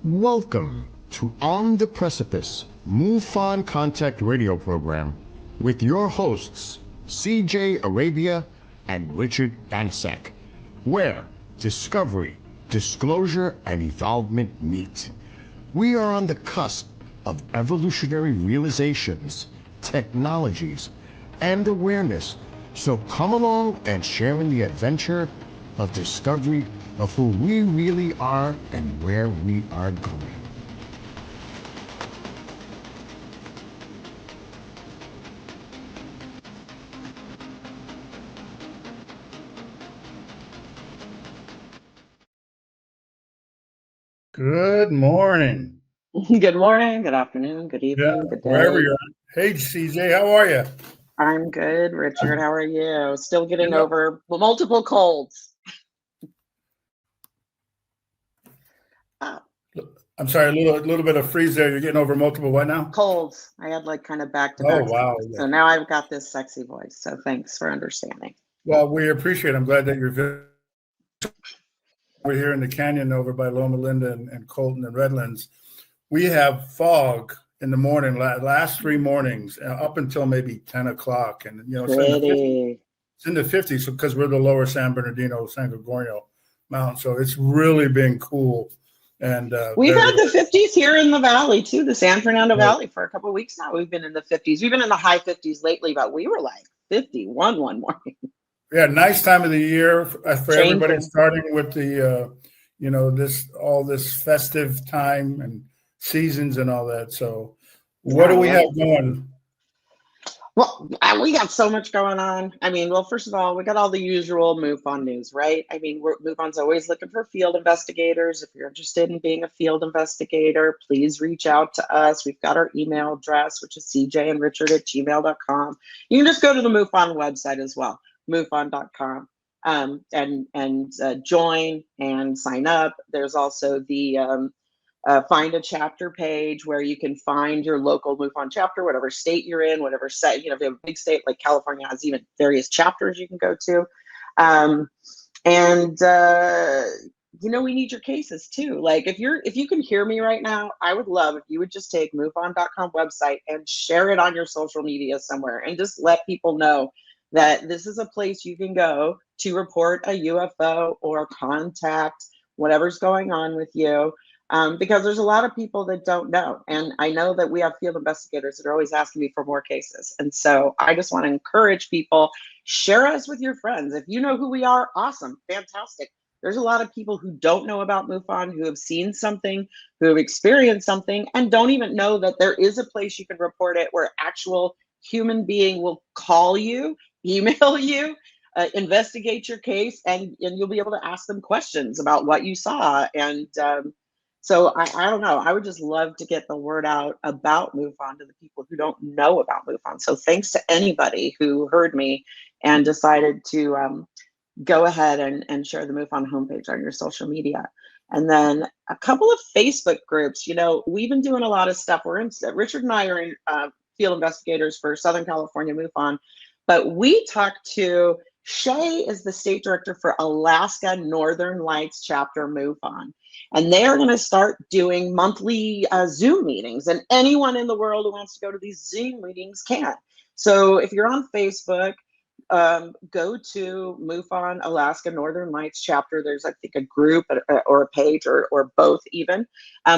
Welcome to On the Precipice MUFON Contct radio program with your hosts CJ Arabia and Richard Bassett, where discovery, disclosure, and evolvement meet. We are on the cusp of evolutionary realizations, technologies, and awareness. So come along and share in the adventure of discovery of who we really are and where we are going. Good morning. Good morning, good afternoon, good evening, good day. Wherever you're at. Hey, CJ, how are you? I'm good, Richard. How are you? Still getting over multiple colds. I'm sorry, a little bit of freeze there. You're getting over multiple what now? Colds. I had like kind of back-to-back. Oh, wow. So now I've got this sexy voice. So thanks for understanding. Well, we appreciate it. I'm glad that you're We're here in the canyon over by Loma Linda and Colton and Redlands. We have fog in the morning, last 3 mornings, up until maybe 10 o'clock. And, you know, it's in the 50s because we're the lower San Bernardino, San Gregorio mountain. So it's really been cool. And we've had the 50s here in the valley too, the San Fernando Valley, for a couple of weeks now. We've been in the 50s. We've been in the high 50s lately, but we were like 51 one morning. Yeah, nice time of the year for everybody, starting with the you know, this festive time and seasons and all that. So what do we have going? Well, we got so much going on. I mean, well, first of all, we got all the usual MUFON news, right? I mean, MUFON's always looking for field investigators. If you're interested in being a field investigator, please reach out to us. We've got our email address, which is cjandrichard@gmail.com. You can just go to the MUFON website as well, MUFON.com, and join and sign up. There's also the find a chapter page where you can find your local MUFON chapter, whatever state you're in, whatever set, you know, if you have a big state like California has even various chapters you can go to. You know, we need your cases too. Like if you can hear me right now, I would love if you would just take MUFON.com website and share it on your social media somewhere and just let people know that this is a place you can go to report a UFO or contact whatever's going on with you. Because there's a lot of people that don't know. And I know that we have field investigators that are always asking me for more cases. And so I just want to encourage people, share us with your friends. If you know who we are, awesome, fantastic. There's a lot of people who don't know about MUFON, who have seen something, who have experienced something, and don't even know that there is a place you can report it where actual human being will call you, email you, investigate your case, and you'll be able to ask them questions about what you saw. And so I don't know. I would just love to get the word out about MUFON to the people who don't know about MUFON. So thanks to anybody who heard me and decided to go ahead and share the MUFON homepage on your social media. And then a couple of Facebook groups. You know, we've been doing a lot of stuff. Richard and I are in field investigators for Southern California MUFON, but we talked to Shay is the state director for Alaska Northern Lights chapter MUFON. And they're going to start doing monthly Zoom meetings. And anyone in the world who wants to go to these Zoom meetings can. So if you're on Facebook, go to MUFON Alaska Northern Lights chapter. There's, I think, a group or a page or both even.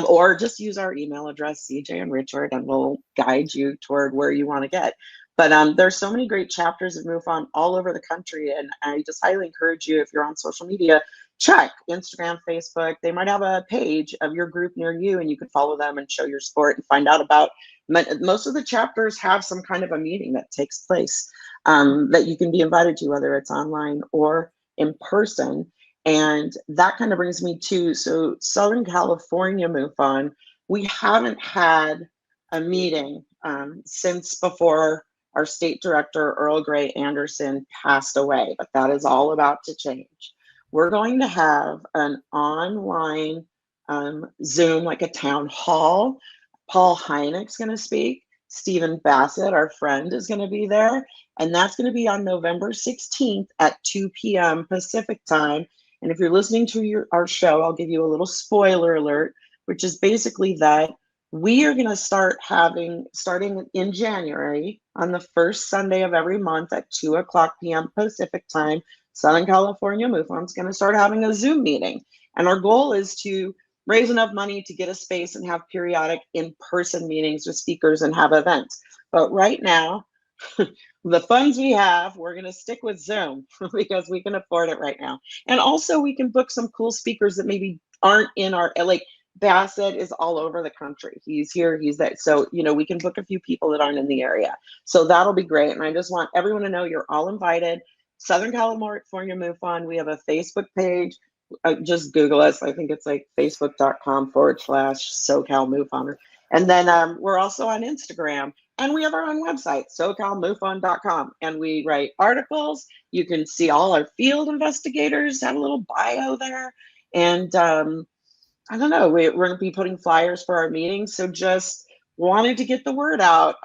Or just use our email address, CJ and Richard, and we'll guide you toward where you want to get. But there's so many great chapters of MUFON all over the country. And I just highly encourage you, if you're on social media, check Instagram, Facebook. They might have a page of your group near you, and you could follow them and show your support and find out about. Most of the chapters have some kind of a meeting that takes place that you can be invited to, whether it's online or in person. And that kind of brings me to, so Southern California MUFON, we haven't had a meeting since before our state director, Earl Grey Anderson, passed away, but that is all about to change. We're going to have an online Zoom, like a town hall. Paul Hynek's going to speak. Stephen Bassett, our friend, is going to be there. And that's going to be on November 16th at 2 p.m. Pacific time. And if you're listening to our show, I'll give you a little spoiler alert. which is basically that we are going to starting in January, on the first Sunday of every month at 2:00 p.m. Pacific time, Southern California MUFON is going to start having a Zoom meeting. And our goal is to raise enough money to get a space and have periodic in-person meetings with speakers and have events. But right now, the funds we have, we're going to stick with Zoom because we can afford it right now. And also we can book some cool speakers that maybe aren't in our, like Bassett is all over the country. He's here, he's there. So, we can book a few people that aren't in the area. So that'll be great. And I just want everyone to know you're all invited. Southern California MUFON, we have a Facebook page. Just Google us. I think it's like facebook.com/SoCal MUFON. And then we're also on Instagram. And we have our own website, SoCalMUFON.com. And we write articles. You can see all our field investigators, have a little bio there. And I don't know, we're going to be putting flyers for our meetings. So just wanted to get the word out.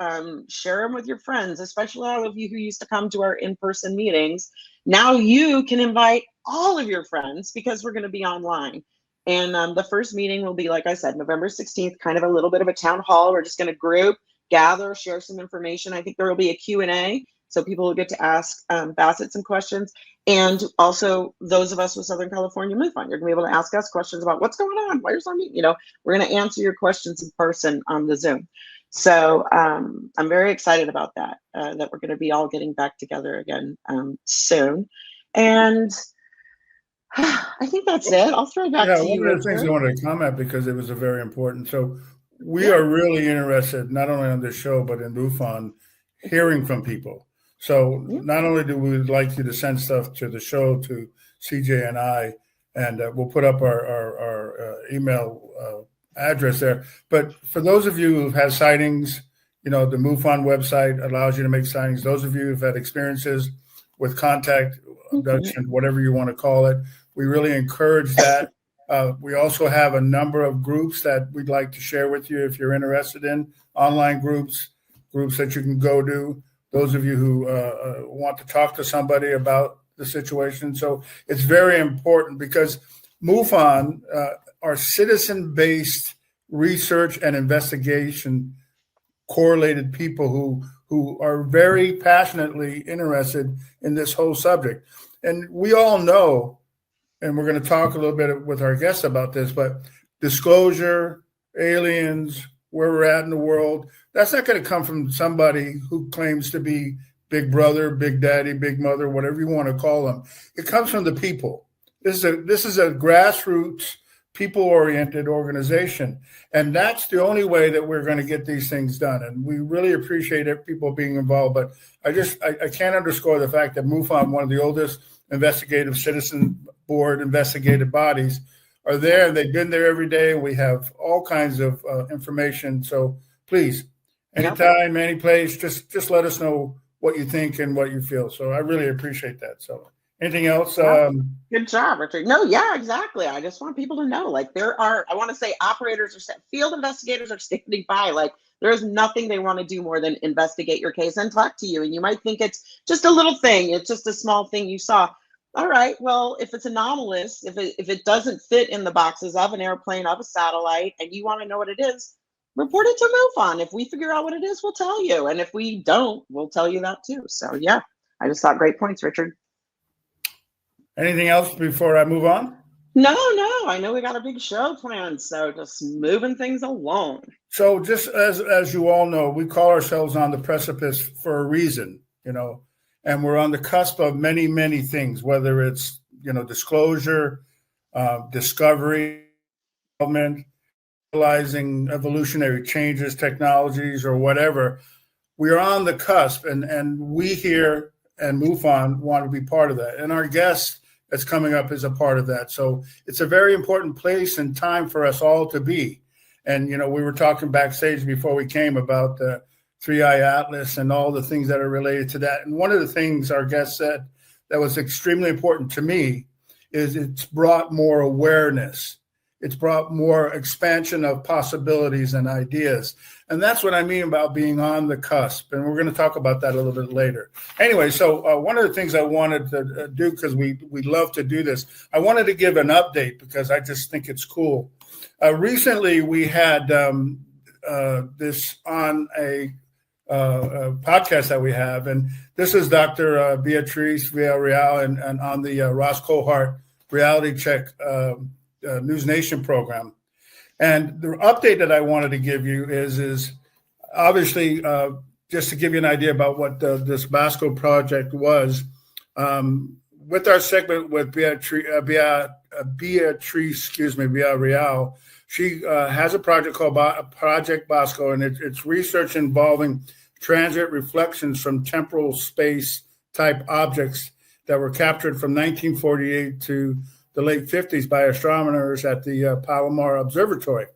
Share them with your friends, especially all of you who used to come to our in-person meetings. Now you can invite all of your friends because we're going to be online. And the first meeting will be, like I said, November 16th, kind of a little bit of a town hall. We're just going to group, gather, share some information. I think there will be a Q&A, so people will get to ask Bassett some questions. And also those of us with Southern California MUFON, you're gonna be able to ask us questions about what's going on, where's our meeting? We're gonna answer your questions in person on the Zoom. So I'm very excited about that, that we're gonna be all getting back together again soon. And I think that's it. I'll throw it back to you. One of the things I wanted to comment, because it was a very important. So we are really interested, not only on this show, but in MUFON, hearing from people. So not only do we like you to send stuff to the show, to CJ and I, and we'll put up our email address there. But for those of you who've had sightings, the MUFON website allows you to make sightings. Those of you who've had experiences with Contct, abduction, whatever you want to call it, we really encourage that. We also have a number of groups that we'd like to share with you if you're interested in, online groups that you can go to. Those of you who want to talk to somebody about the situation. So it's very important because MUFON are citizen-based research and investigation correlated people who are very passionately interested in this whole subject. And we all know, and we're going to talk a little bit with our guests about this, but disclosure, aliens, where we're at in the world, that's not going to come from somebody who claims to be Big Brother, Big Daddy, Big Mother, whatever you want to call them. It comes from the people. This is a grassroots, people-oriented organization, and that's the only way that we're going to get these things done. And we really appreciate people being involved. But I can't underscore the fact that MUFON, one of the oldest investigative citizen board investigative bodies, are there, and they've been there every day. We have all kinds of information. So please, anytime, any place, just let us know what you think and what you feel. So I really appreciate that. So anything else? Good job, Richard. No, yeah, exactly. I just want people to know, like, I want to say operators or field investigators are standing by. Like, there's nothing they want to do more than investigate your case and talk to you. And you might think it's just a little thing. It's just a small thing you saw. All right, well, if it's anomalous, if it doesn't fit in the boxes of an airplane, of a satellite, and you want to know what it is, report it to MUFON. If we figure out what it is, we'll tell you. And if we don't, we'll tell you that too. So yeah, I just thought great points, Richard. Anything else before I move on? No, I know we got a big show planned, so just moving things along. So just as you all know, we call ourselves on the precipice for a reason, and we're on the cusp of many, many things, whether it's, disclosure, discovery, development, realizing evolutionary changes, technologies, or whatever. We are on the cusp, and we here and MUFON want to be part of that. And our guest that's coming up is a part of that. So it's a very important place and time for us all to be. And, we were talking backstage before we came about the 3-Eye Atlas and all the things that are related to that. And one of the things our guest said that was extremely important to me is it's brought more awareness. it's brought more expansion of possibilities and ideas. And that's what I mean about being on the cusp. And we're going to talk about that a little bit later. Anyway, so one of the things I wanted to do, because we love to do this, I wanted to give an update because I just think it's cool. Recently, we had this on a podcast that we have, and this is Dr. Beatrice Villarreal and on the Ross Cohart Reality Check News Nation program. And the update that I wanted to give you is obviously just to give you an idea about what this Basco project was. With our segment with Beatrice Villarreal, she has a project called Project Basco, and it's research involving transit reflections from temporal space type objects that were captured from 1948 to the late 50s by astronomers at the Palomar Observatory.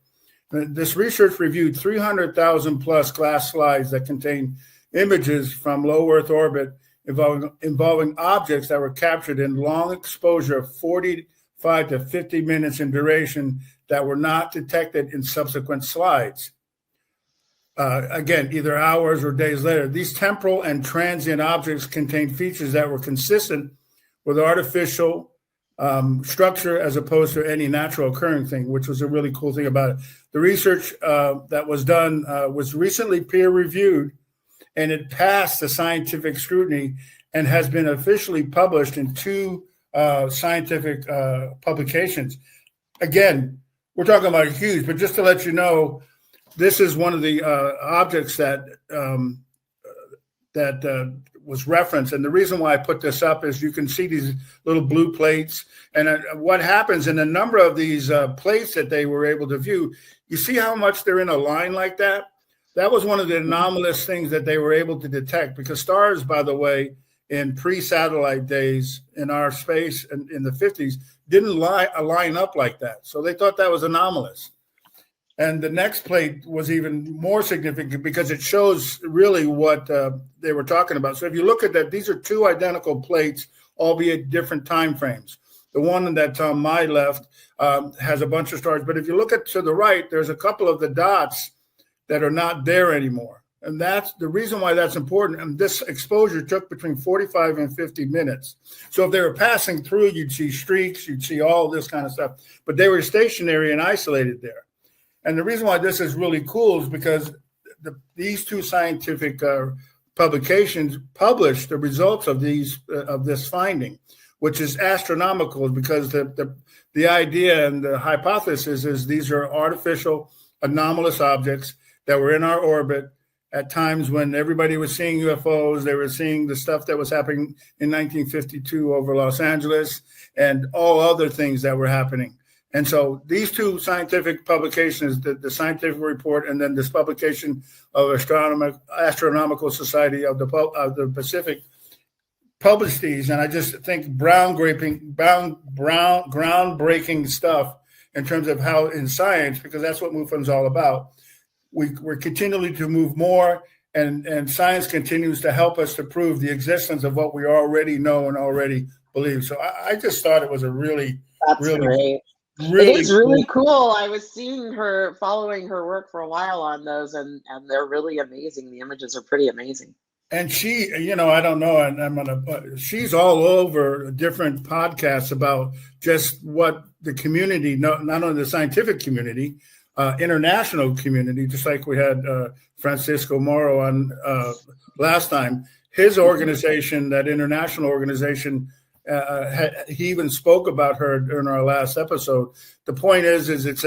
This research reviewed 300,000 plus glass slides that contain images from low Earth orbit involving objects that were captured in long exposure of 45 to 50 minutes in duration that were not detected in subsequent slides. Again, either hours or days later. These temporal and transient objects contain features that were consistent with artificial structure as opposed to any natural occurring thing, which was a really cool thing about it. The research that was done was recently peer reviewed, and it passed the scientific scrutiny and has been officially published in 2 scientific publications. Again, we're talking about huge, but just to let you know, this is one of the objects that was referenced. And the reason why I put this up is you can see these little blue plates. And what happens in a number of these plates that they were able to view, you see how much they're in a line like that? That was one of the anomalous things that they were able to detect, because stars, by the way, in pre-satellite days in our space in the 50s, didn't line up like that. So they thought that was anomalous. And the next plate was even more significant because it shows really what they were talking about. So if you look at that, these are 2 identical plates, albeit different time frames. The one that's on my left has a bunch of stars. But if you look to the right, there's a couple of the dots that are not there anymore. And that's the reason why that's important. And this exposure took between 45 and 50 minutes. So if they were passing through, you'd see streaks, you'd see all this kind of stuff. But they were stationary and isolated there. And the reason why this is really cool is because these 2 scientific publications published the results of this finding, which is astronomical, because the idea and the hypothesis is these are artificial anomalous objects that were in our orbit at times when everybody was seeing UFOs. They were seeing the stuff that was happening in 1952 over Los Angeles and all other things that were happening. And so these 2 scientific publications, the scientific report and then this publication of Astronomical Society of the Pacific, published these. And I just think groundbreaking stuff in terms of how in science, because that's what MUFON's all about. We're continually to move more, and science continues to help us to prove the existence of what we already know and already believe. So I just thought it was a really great. It is really cool. I was following her work for a while on those, and they're really amazing. The images are pretty amazing. And she, I don't know, and she's all over different podcasts about just what the community, not only the scientific community, international community, just like we had Francisco Moro on last time. His organization, that international organization, he even spoke about her during our last episode. The point is it's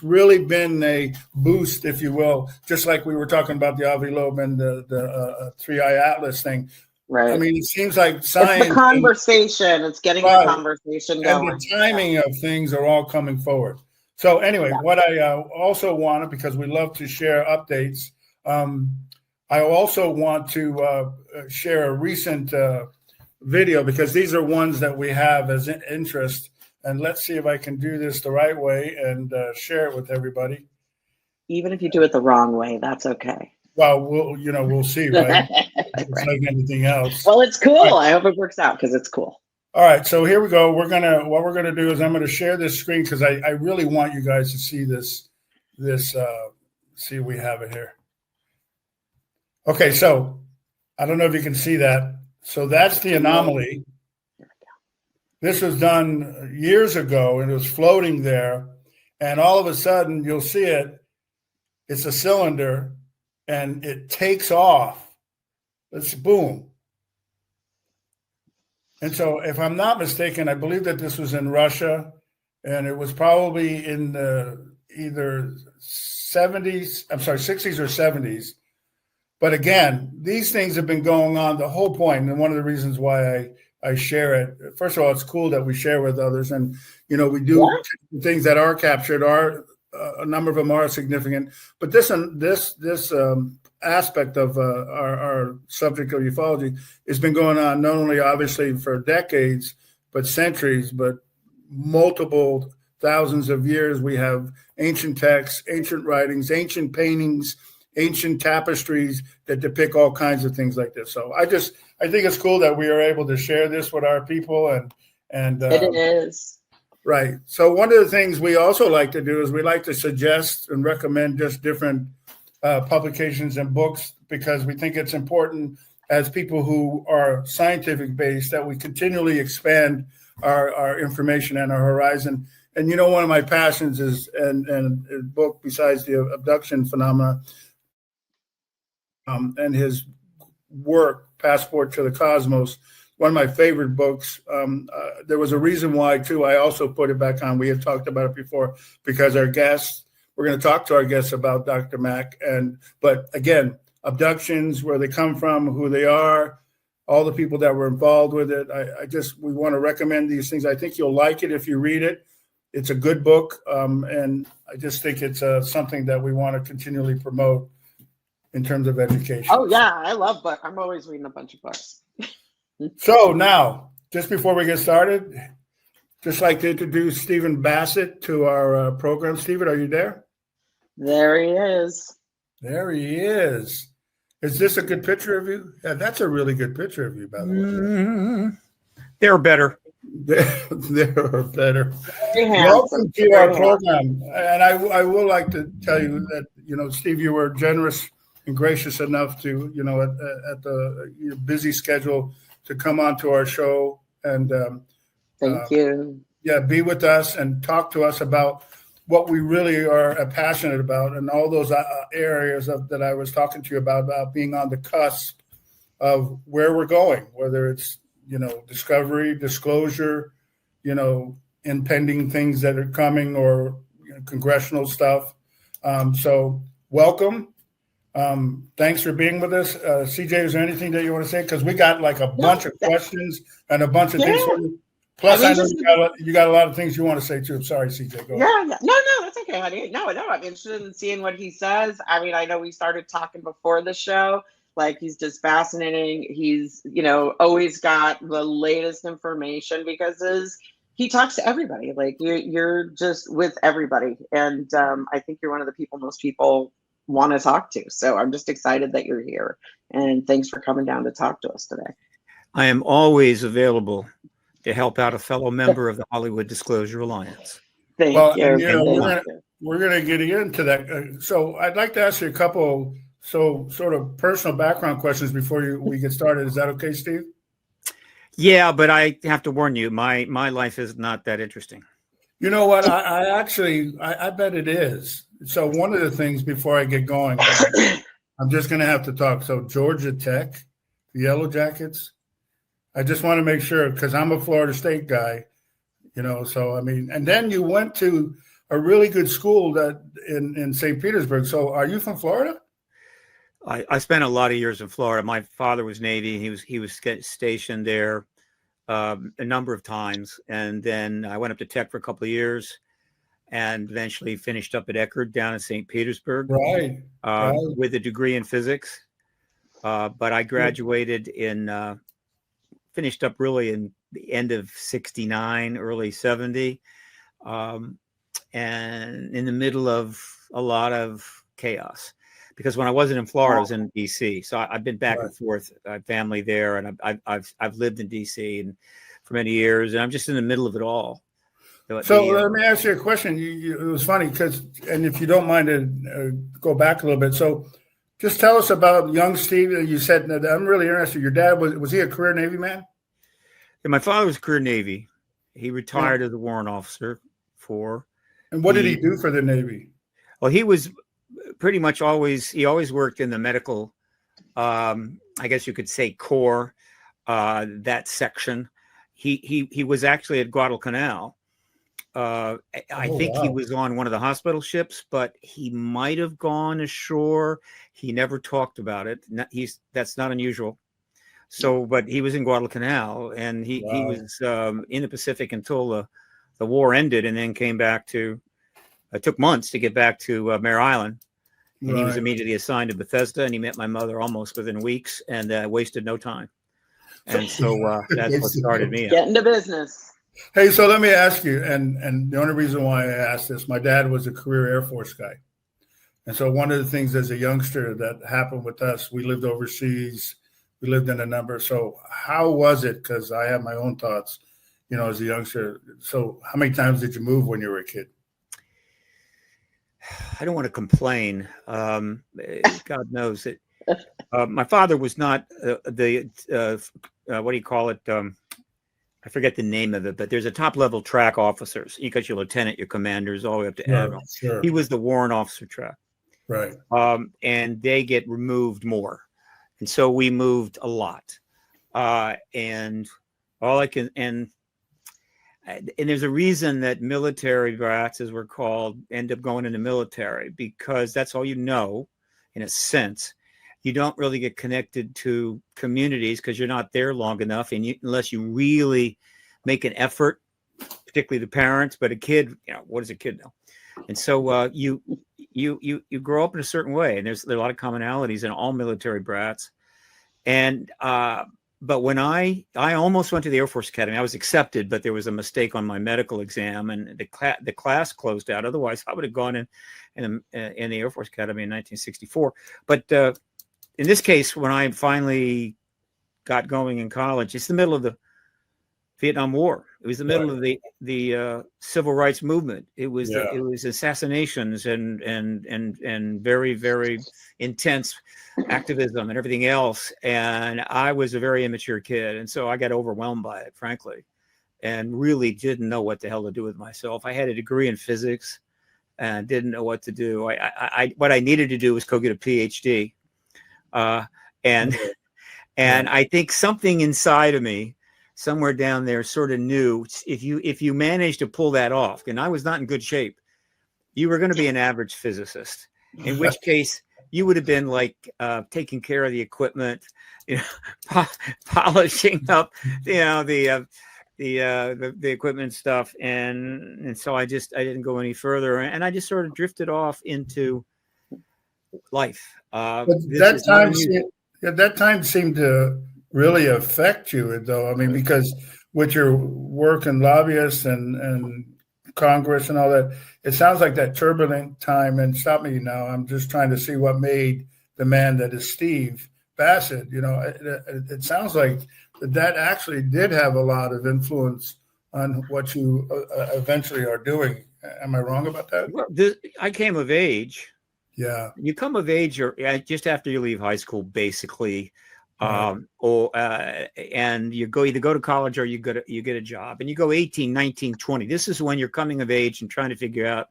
really been a boost, if you will, just like we were talking about the Avi Loeb and the 3i Atlas thing. Right. I mean, it seems like science. It's the conversation. It's getting the conversation going. And the timing of things are all coming forward. So anyway, what I also wanted, because we love to share updates, I also want to share a recent video, because these are ones that we have as interest. And let's see if I can do this the right way and share it with everybody. Even if you do it the wrong way, that's okay. Well, we'll see, right? It's like anything else. Well, it's cool. I hope it works out, because it's cool. All right, so here we go. What we're gonna do is I'm gonna share this screen because I really want you guys to see this. See, we have it here. Okay, so I don't know if you can see that. So that's the anomaly. This was done years ago, and it was floating there, and all of a sudden you'll see it. It's a cylinder, and it takes off. It's boom. And so, if I'm not mistaken, I believe that this was in Russia, and it was probably in the either 70s, I'm sorry, 60s or 70s. But again, these things have been going on the whole point, and one of the reasons why I share it. First of all, it's cool that we share with others, and we do things that are captured. Are a number of them are significant, but this aspect of our subject of ufology has been going on not only obviously for decades, but centuries, but multiple thousands of years. We have ancient texts, ancient writings, ancient paintings, ancient tapestries that depict all kinds of things like this. So I think it's cool that we are able to share this with our people, and it is. Right. So one of the things we also like to do is we like to suggest and recommend just different publications and books, because we think it's important as people who are scientific based that we continually expand our information and our horizon. And one of my passions is and a book besides the abduction phenomena, and his work, Passport to the Cosmos. One of my favorite books. There was a reason why, too. I also put it back on. We had talked about it before because we're going to talk to our guests about Dr. Mack. But again, abductions, where they come from, who they are, all the people that were involved with it. We want to recommend these things. I think you'll like it if you read it. It's a good book. And I just think it's something that we want to continually promote in terms of education. Oh, yeah. I love books. I'm always reading a bunch of books. So now, just before we get started, just like to introduce Stephen Bassett to our program. Stephen, are you there? There he is. There he is. Is this a good picture of you? Yeah, that's a really good picture of you, by the way. They're better. They're better. Welcome to our program. And I will like to tell you that, Steve, you were generous and gracious enough to, at the busy schedule, to come on to our show and thank you. Yeah, be with us and talk to us about what we really are passionate about, and all those areas that I was talking to you about being on the cusp of where we're going, whether it's discovery, disclosure, impending things that are coming, or congressional stuff. So welcome. Thanks for being with us. CJ, is there anything that you want to say? Because we got like a bunch of questions and a bunch of things for you. Plus, I know you got a lot of things you want to say too. I'm sorry, CJ. Go ahead. Yeah. No, that's okay, honey. No. I'm interested in seeing what he says. I mean, I know we started talking before the show. Like, he's just fascinating. He's, always got the latest information because he talks to everybody. Like, you're just with everybody. And I think you're one of the people most people want to talk to. So I'm just excited that you're here. And thanks for coming down to talk to us today. I am always available to help out a fellow member of the Hollywood Disclosure Alliance. Thank you. We're going to get into that. So I'd like to ask you a couple sort of personal background questions before we get started. Is that okay, Steve? Yeah, but I have to warn you, my life is not that interesting. You know what? I bet it is. So one of the things before I get going, I'm just going to have to talk. So Georgia Tech, the Yellow Jackets, I just want to make sure, because I'm a Florida State guy, so I mean, and then you went to a really good school that in St. Petersburg. So are you from Florida? I spent a lot of years in Florida. My father was Navy. He was stationed there a number of times. And then I went up to Tech for a couple of years and eventually finished up at Eckerd down in St. Petersburg. Right. With a degree in physics. But I graduated finished up really in the end of 69, early 70, and in the middle of a lot of chaos, because when I wasn't in Florida, I was in DC. So I've been back Right. and forth. I have family there, and I've lived in DC and for many years, and I'm just in the middle of it all. So let me ask you a question. It was funny because, and if you don't mind to go back a little bit. So just tell us about young Steve. You said that I'm really interested. Your dad, was he a career Navy man? Yeah, my father was career Navy. He retired as a warrant officer And what did he do for the Navy? Well, he was pretty much he always worked in the medical, I guess you could say corps, that section. He was actually at Guadalcanal. I think he was on one of the hospital ships, but he might have gone ashore. He never talked about it. That's not unusual. So, but he was in Guadalcanal, and he was in the Pacific until the war ended, and then came back to. It took months to get back to Mare Island, and he was immediately assigned to Bethesda, and he met my mother almost within weeks, and wasted no time. And so that's what started me. Get into business. Hey, so let me ask you, and the only reason why I asked this, my dad was a career Air Force guy. And so one of the things as a youngster that happened with us, we lived overseas, we lived in a number. So how was it? Because I have my own thoughts, as a youngster. So how many times did you move when you were a kid? I don't want to complain. God knows it. My father was not what do you call it? I forget the name of it, but there's a top level track officers. You got your lieutenant, your commanders, all the way up to admiral. Sure. He was the warrant officer track. Right. And they get removed more. And so we moved a lot. And there's a reason that military brats, as we're called, end up going in the military, because that's all in a sense. You don't really get connected to communities because you're not there long enough, and unless you really make an effort, particularly the parents. But a kid, what does a kid know? And so you grow up in a certain way, and there are a lot of commonalities in all military brats. And but when I almost went to the Air Force Academy, I was accepted, but there was a mistake on my medical exam, and the class closed out. Otherwise, I would have gone in the Air Force Academy in 1964. But in this case, when I finally got going in college, it's the middle of the Vietnam War. It was the middle of the civil rights movement. It was it was assassinations and very, very intense activism and everything else. And I was a very immature kid, and so I got overwhelmed by it, frankly, and really didn't know what the hell to do with myself. I had a degree in physics and didn't know what to do. What I needed to do was go get a PhD. And I think something inside of me, somewhere down there, sort of knew if you managed to pull that off, and I was not in good shape, you were going to be an average physicist, in which case you would have been like taking care of the equipment, polishing up, the equipment stuff, and so I didn't go any further, and I just sort of drifted off into life. That time seemed to really affect you, though. I mean, because with your work in lobbyists and Congress and all that, it sounds like that turbulent time. And stop me now. I'm just trying to see what made the man that is Steve Bassett. It sounds like that actually did have a lot of influence on what you eventually are doing. Am I wrong about that? Well, I came of age. Yeah. You come of age just after you leave high school, basically. And you either go to college or you get a job, and you go 18, 19, 20. This is when you're coming of age and trying to figure out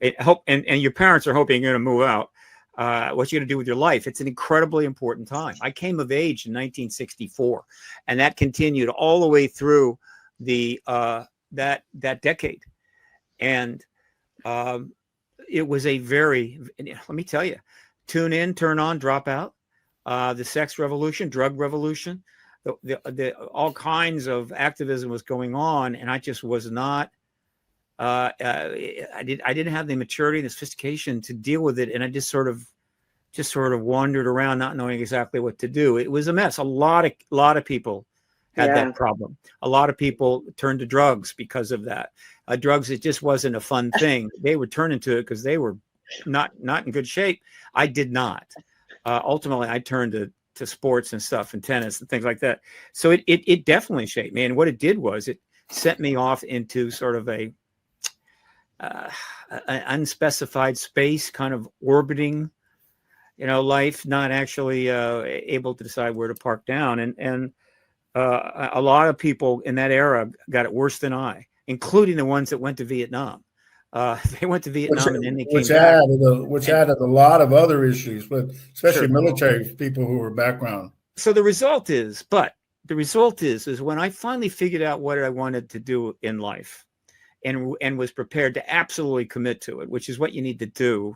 and your parents are hoping you're going to move out, what you're going to do with your life. It's an incredibly important time. I came of age in 1964, and that continued all the way through that decade. And it was let me tell you, tune in, turn on, drop out. The sex revolution, drug revolution, all kinds of activism was going on, and I just was not. I didn't have the maturity and the sophistication to deal with it, and I just sort of wandered around, not knowing exactly what to do. It was a mess. A lot of people had that problem. A lot of people turned to drugs because of that. Drugs, it just wasn't a fun thing. They would turn into it because they were not in good shape. I did not. Ultimately, I turned to sports and stuff and tennis and things like that. So it definitely shaped me. And what it did was it sent me off into sort of an unspecified space, kind of orbiting, life, not actually able to decide where to park down. And a lot of people in that era got it worse than I, including the ones that went to Vietnam. They went to Vietnam and then they came back. Which added a lot of other issues, but especially Sure. military people who were background. So the result is when I finally figured out what I wanted to do in life and was prepared to absolutely commit to it, which is what you need to do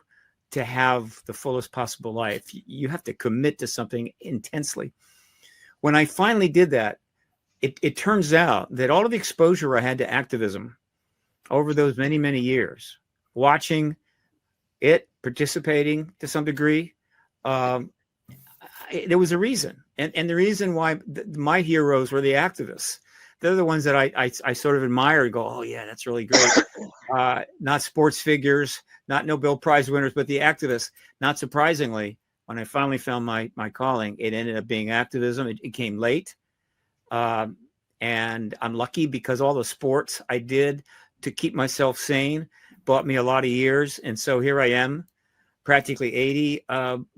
to have the fullest possible life. You have to commit to something intensely. When I finally did that, it turns out that all of the exposure I had to activism over those many, many years, watching it, participating to some degree, there was a reason. And the reason why my heroes were the activists. They're the ones that I sort of admire and go, oh, yeah, that's really great. Not sports figures, not Nobel Prize winners, but the activists. Not surprisingly, when I finally found my calling, it ended up being activism. It came late. And I'm lucky because all the sports I did to keep myself sane bought me a lot of years. And so here I am, practically 80,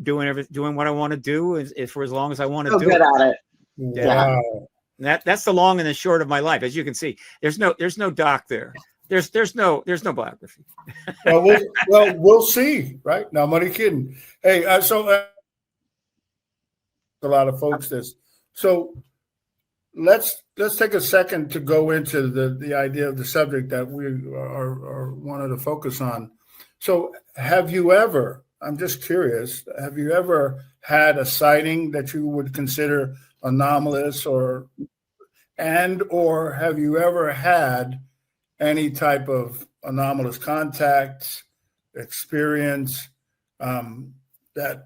doing what I want to do for as long as I want to do good it. at it. Wow. That's the long and the short of my life. As you can see, there's no doc there. There's no biography. We'll see, right? No, I'm only kidding. Hey, a lot of folks this. So let's take a second to go into the idea of the subject that we are wanted to focus on. So have you ever, I'm just curious, have you ever had a sighting that you would consider anomalous or have you ever had any type of anomalous contact experience that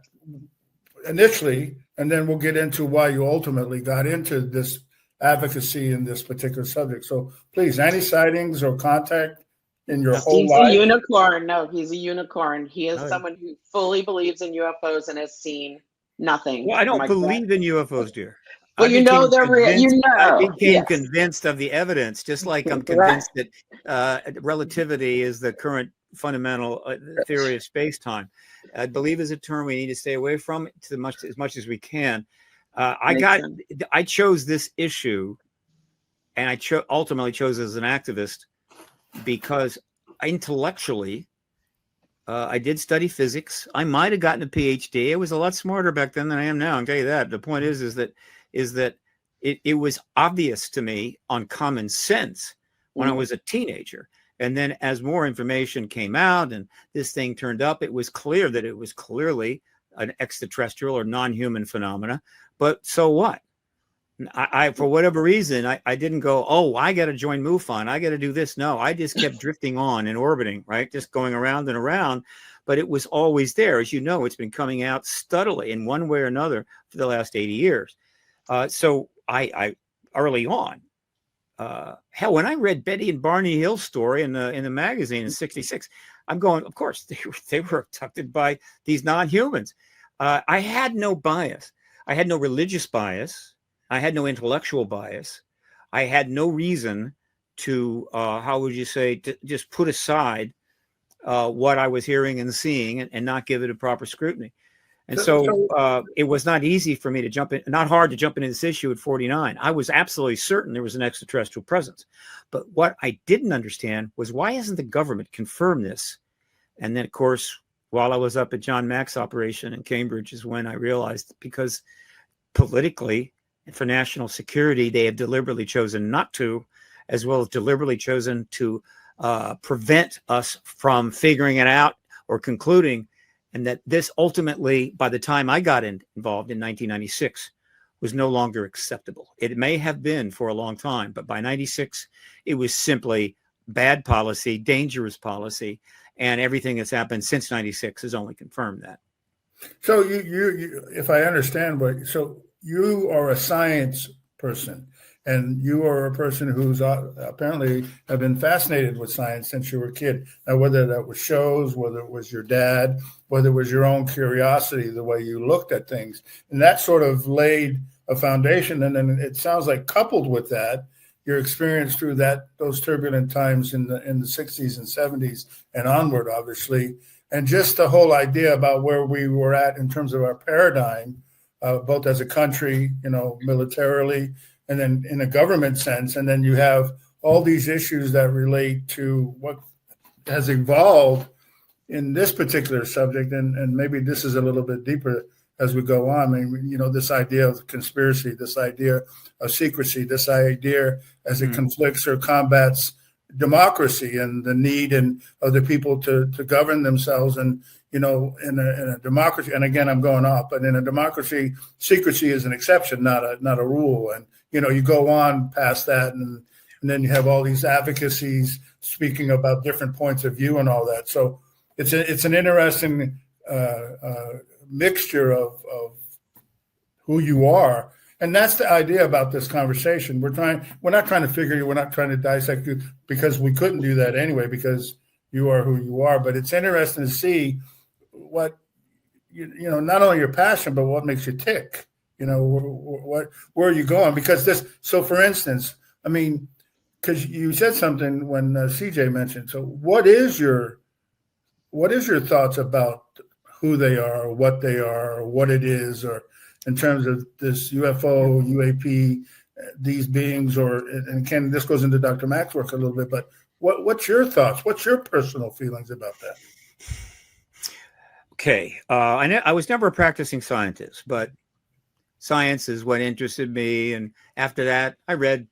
initially, and then we'll get into why you ultimately got into this advocacy in this particular subject. So please, any sightings or contact in your whole life? He's a unicorn. No, he's a unicorn. He is someone who fully believes in UFOs and has seen nothing. Well, I don't believe in UFOs, dear. Well, they're real. I became convinced of the evidence, just like I'm convinced that relativity is the current fundamental theory of space-time. I believe is a term we need to stay away from as much as we can. I chose this issue, and I ultimately chose as an activist because intellectually, I did study physics. I might have gotten a PhD. I was a lot smarter back then than I am now. I'll tell you that. The point is that it was obvious to me on common sense when I was a teenager. And then as more information came out and this thing turned up, it was clear that it was clearly an extraterrestrial or non-human phenomena. But so what? I for whatever reason, I didn't go, oh, I got to join MUFON. I got to do this. No, I just kept drifting on and orbiting, right? Just going around and around. But it was always there. As you know, it's been coming out steadily in one way or another for the last 80 years. So I early on, hell, when I read Betty and Barney Hill's story in the magazine in '66, I'm going, of course, they were abducted by these non-humans. I had no bias. I had no religious bias. I had no intellectual bias. I had no reason to, how would you say, to just put aside what I was hearing and seeing and not give it a proper scrutiny. And so it was not easy for me to jump in, not hard to jump into this issue at 49. I was absolutely certain there was an extraterrestrial presence. But what I didn't understand was why hasn't the government confirmed this? And then, of course, while I was up at John Mack's operation in Cambridge is when I realized, because politically and for national security, they have deliberately chosen not to, as well as deliberately chosen to prevent us from figuring it out or concluding. And that this ultimately, by the time I got involved in 1996, was no longer acceptable. It may have been for a long time, but by 96, it was simply bad policy, dangerous policy. And everything that's happened since 96 has only confirmed that. So you if I understand, so you are a science person. And you are a person who's apparently have been fascinated with science since you were a kid. Now, whether that was shows, whether it was your dad, whether it was your own curiosity, the way you looked at things, and that sort of laid a foundation. And then it sounds like coupled with that, your experience through those turbulent times in the 60s and 70s and onward, obviously, and just the whole idea about where we were at in terms of our paradigm, both as a country, militarily, and then in a government sense. And then you have all these issues that relate to what has evolved in this particular subject. And maybe this is a little bit deeper as we go on. I mean, this idea of conspiracy, this idea of secrecy, this idea as it conflicts or combats democracy and the need of the people to govern themselves. And, in a democracy, and again, I'm going off, but in a democracy, secrecy is an exception, not a rule. And, you go on past that, and then you have all these advocacies speaking about different points of view and all that. So it's an interesting mixture of who you are. And that's the idea about this conversation. We're not trying to figure you, we're not trying to dissect you, because we couldn't do that anyway, because you are who you are. But it's interesting to see what, not only your passion, but what makes you tick. Where are you going? Because so for instance, I mean, because you said something when CJ mentioned, so what is your thoughts about who they are, or what they are, or what it is, or in terms of this UFO, UAP, these beings, and Ken, this goes into Dr. Mack's work a little bit, but what's your thoughts? What's your personal feelings about that? Okay. I was never a practicing scientist, but science is what interested me. And after that, I read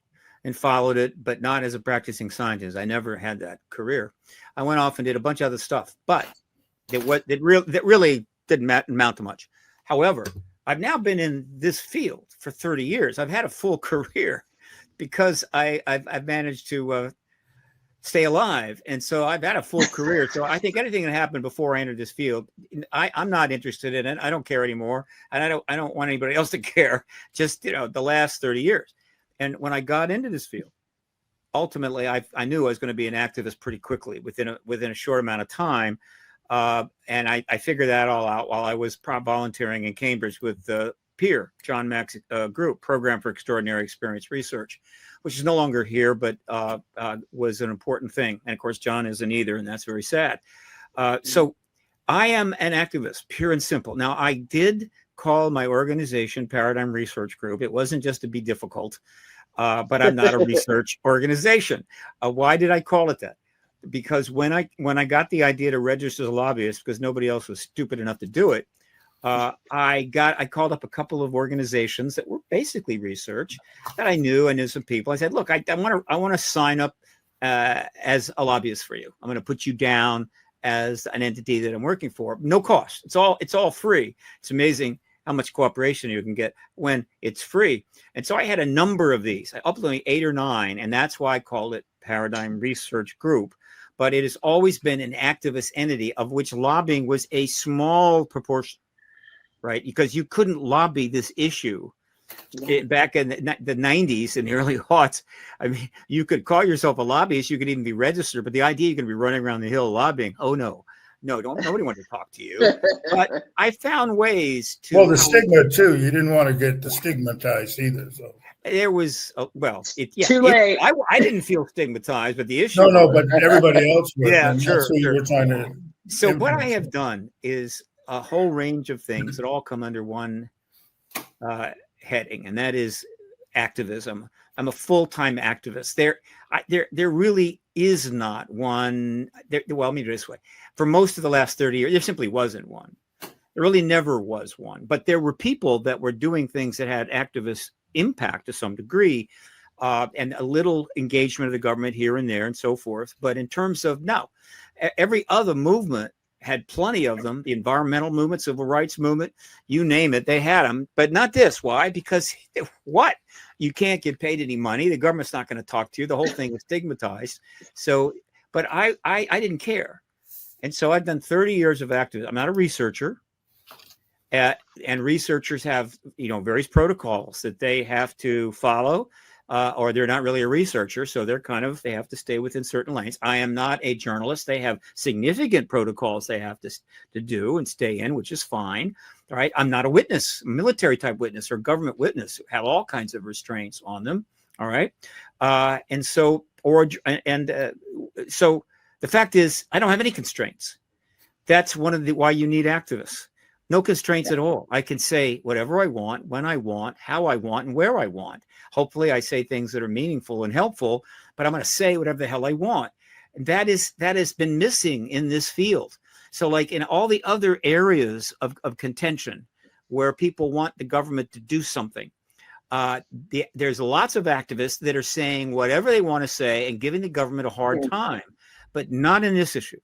and followed it, but not as a practicing scientist. I never had that career. I went off and did a bunch of other stuff, but that really didn't amount to much. However, I've now been in this field for 30 years. I've had a full career because I've managed to stay alive. And so I've had a full career. So I think anything that happened before I entered this field, I'm not interested in it. I don't care anymore. And I don't want anybody else to care. Just, the last 30 years. And when I got into this field, ultimately, I knew I was going to be an activist pretty quickly within a short amount of time. And I figured that all out while I was volunteering in Cambridge with PEER, John Mack's group, Program for Extraordinary Experience Research, which is no longer here, but was an important thing. And of course, John isn't either, and that's very sad. So I am an activist, pure and simple. Now, I did call my organization Paradigm Research Group. It wasn't just to be difficult, but I'm not a research organization. Why did I call it that? Because when I got the idea to register as a lobbyist, because nobody else was stupid enough to do it, I called up a couple of organizations that were basically research that I knew some people. I said, look, I want to sign up as a lobbyist for you. I'm going to put you down as an entity that I'm working for. No cost. It's all free. It's amazing how much cooperation you can get when it's free. And so I had a number of these, up to 8 or 9, and that's why I called it Paradigm Research Group. But it has always been an activist entity of which lobbying was a small proportion, right? Because you couldn't lobby this issue back in the 90s and the early aughts. I mean, you could call yourself a lobbyist, you could even be registered, but the idea you're going to be running around the hill lobbying, oh no, nobody wanted to talk to you. But I found ways to. Well, the stigma too. You didn't want to get stigmatized either. So there was, Too late. I didn't feel stigmatized, but the issue. No, but everybody else would. Yeah, sure. You were trying to. So what I have done is a whole range of things that all come under one heading, and that is activism. I'm a full-time activist. There really is not one. Well, let me do it this way. For most of the last 30 years, there simply wasn't one. There really never was one. But there were people that were doing things that had activist impact to some degree, and a little engagement of the government here and there and so forth. But in terms of every other movement had plenty of them. The environmental movement, civil rights movement, you name it, they had them, but not this. Why? Because what? You can't get paid any money. The government's not going to talk to you. The whole thing is stigmatized. So, but I didn't care. And so I've done 30 years of activism. I'm not a researcher. And researchers have, various protocols that they have to follow, or they're not really a researcher. So they have to stay within certain lanes. I am not a journalist. They have significant protocols they have to do and stay in, which is fine. All right. I'm not a witness, military type witness or government witness who have all kinds of restraints on them. All right. So the fact is, I don't have any constraints. That's one of why you need activists. No constraints at all. I can say whatever I want, when I want, how I want, and where I want. Hopefully I say things that are meaningful and helpful, but I'm going to say whatever the hell I want. And that has been missing in this field. So like in all the other areas of contention where people want the government to do something, there's lots of activists that are saying whatever they want to say and giving the government a hard time, but not in this issue.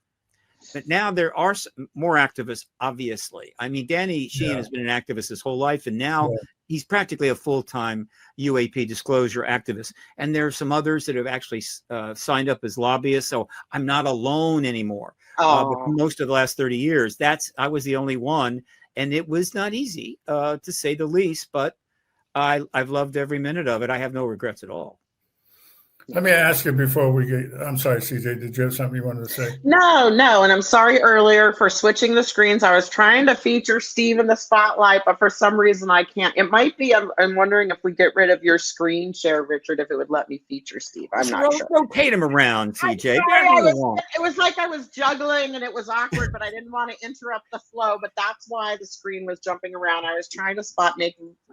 But now there are more activists, obviously. I mean, Danny Sheehan has been an activist his whole life, and now he's practically a full-time UAP disclosure activist. And there are some others that have actually signed up as lobbyists, so I'm not alone anymore. But most of the last 30 years, I was the only one, and it was not easy, to say the least, but I've loved every minute of it. I have no regrets at all. Let me ask you before we get, I'm sorry, CJ, did you have something you wanted to say? No. And I'm sorry earlier for switching the screens. I was trying to feature Steve in the spotlight, but for some reason I can't. It might be, I'm wondering if we get rid of your screen share, Richard, if it would let me feature Steve. I'm not sure. Rotate him around, CJ. It was like I was juggling and it was awkward, but I didn't want to interrupt the flow, but that's why the screen was jumping around. I was trying to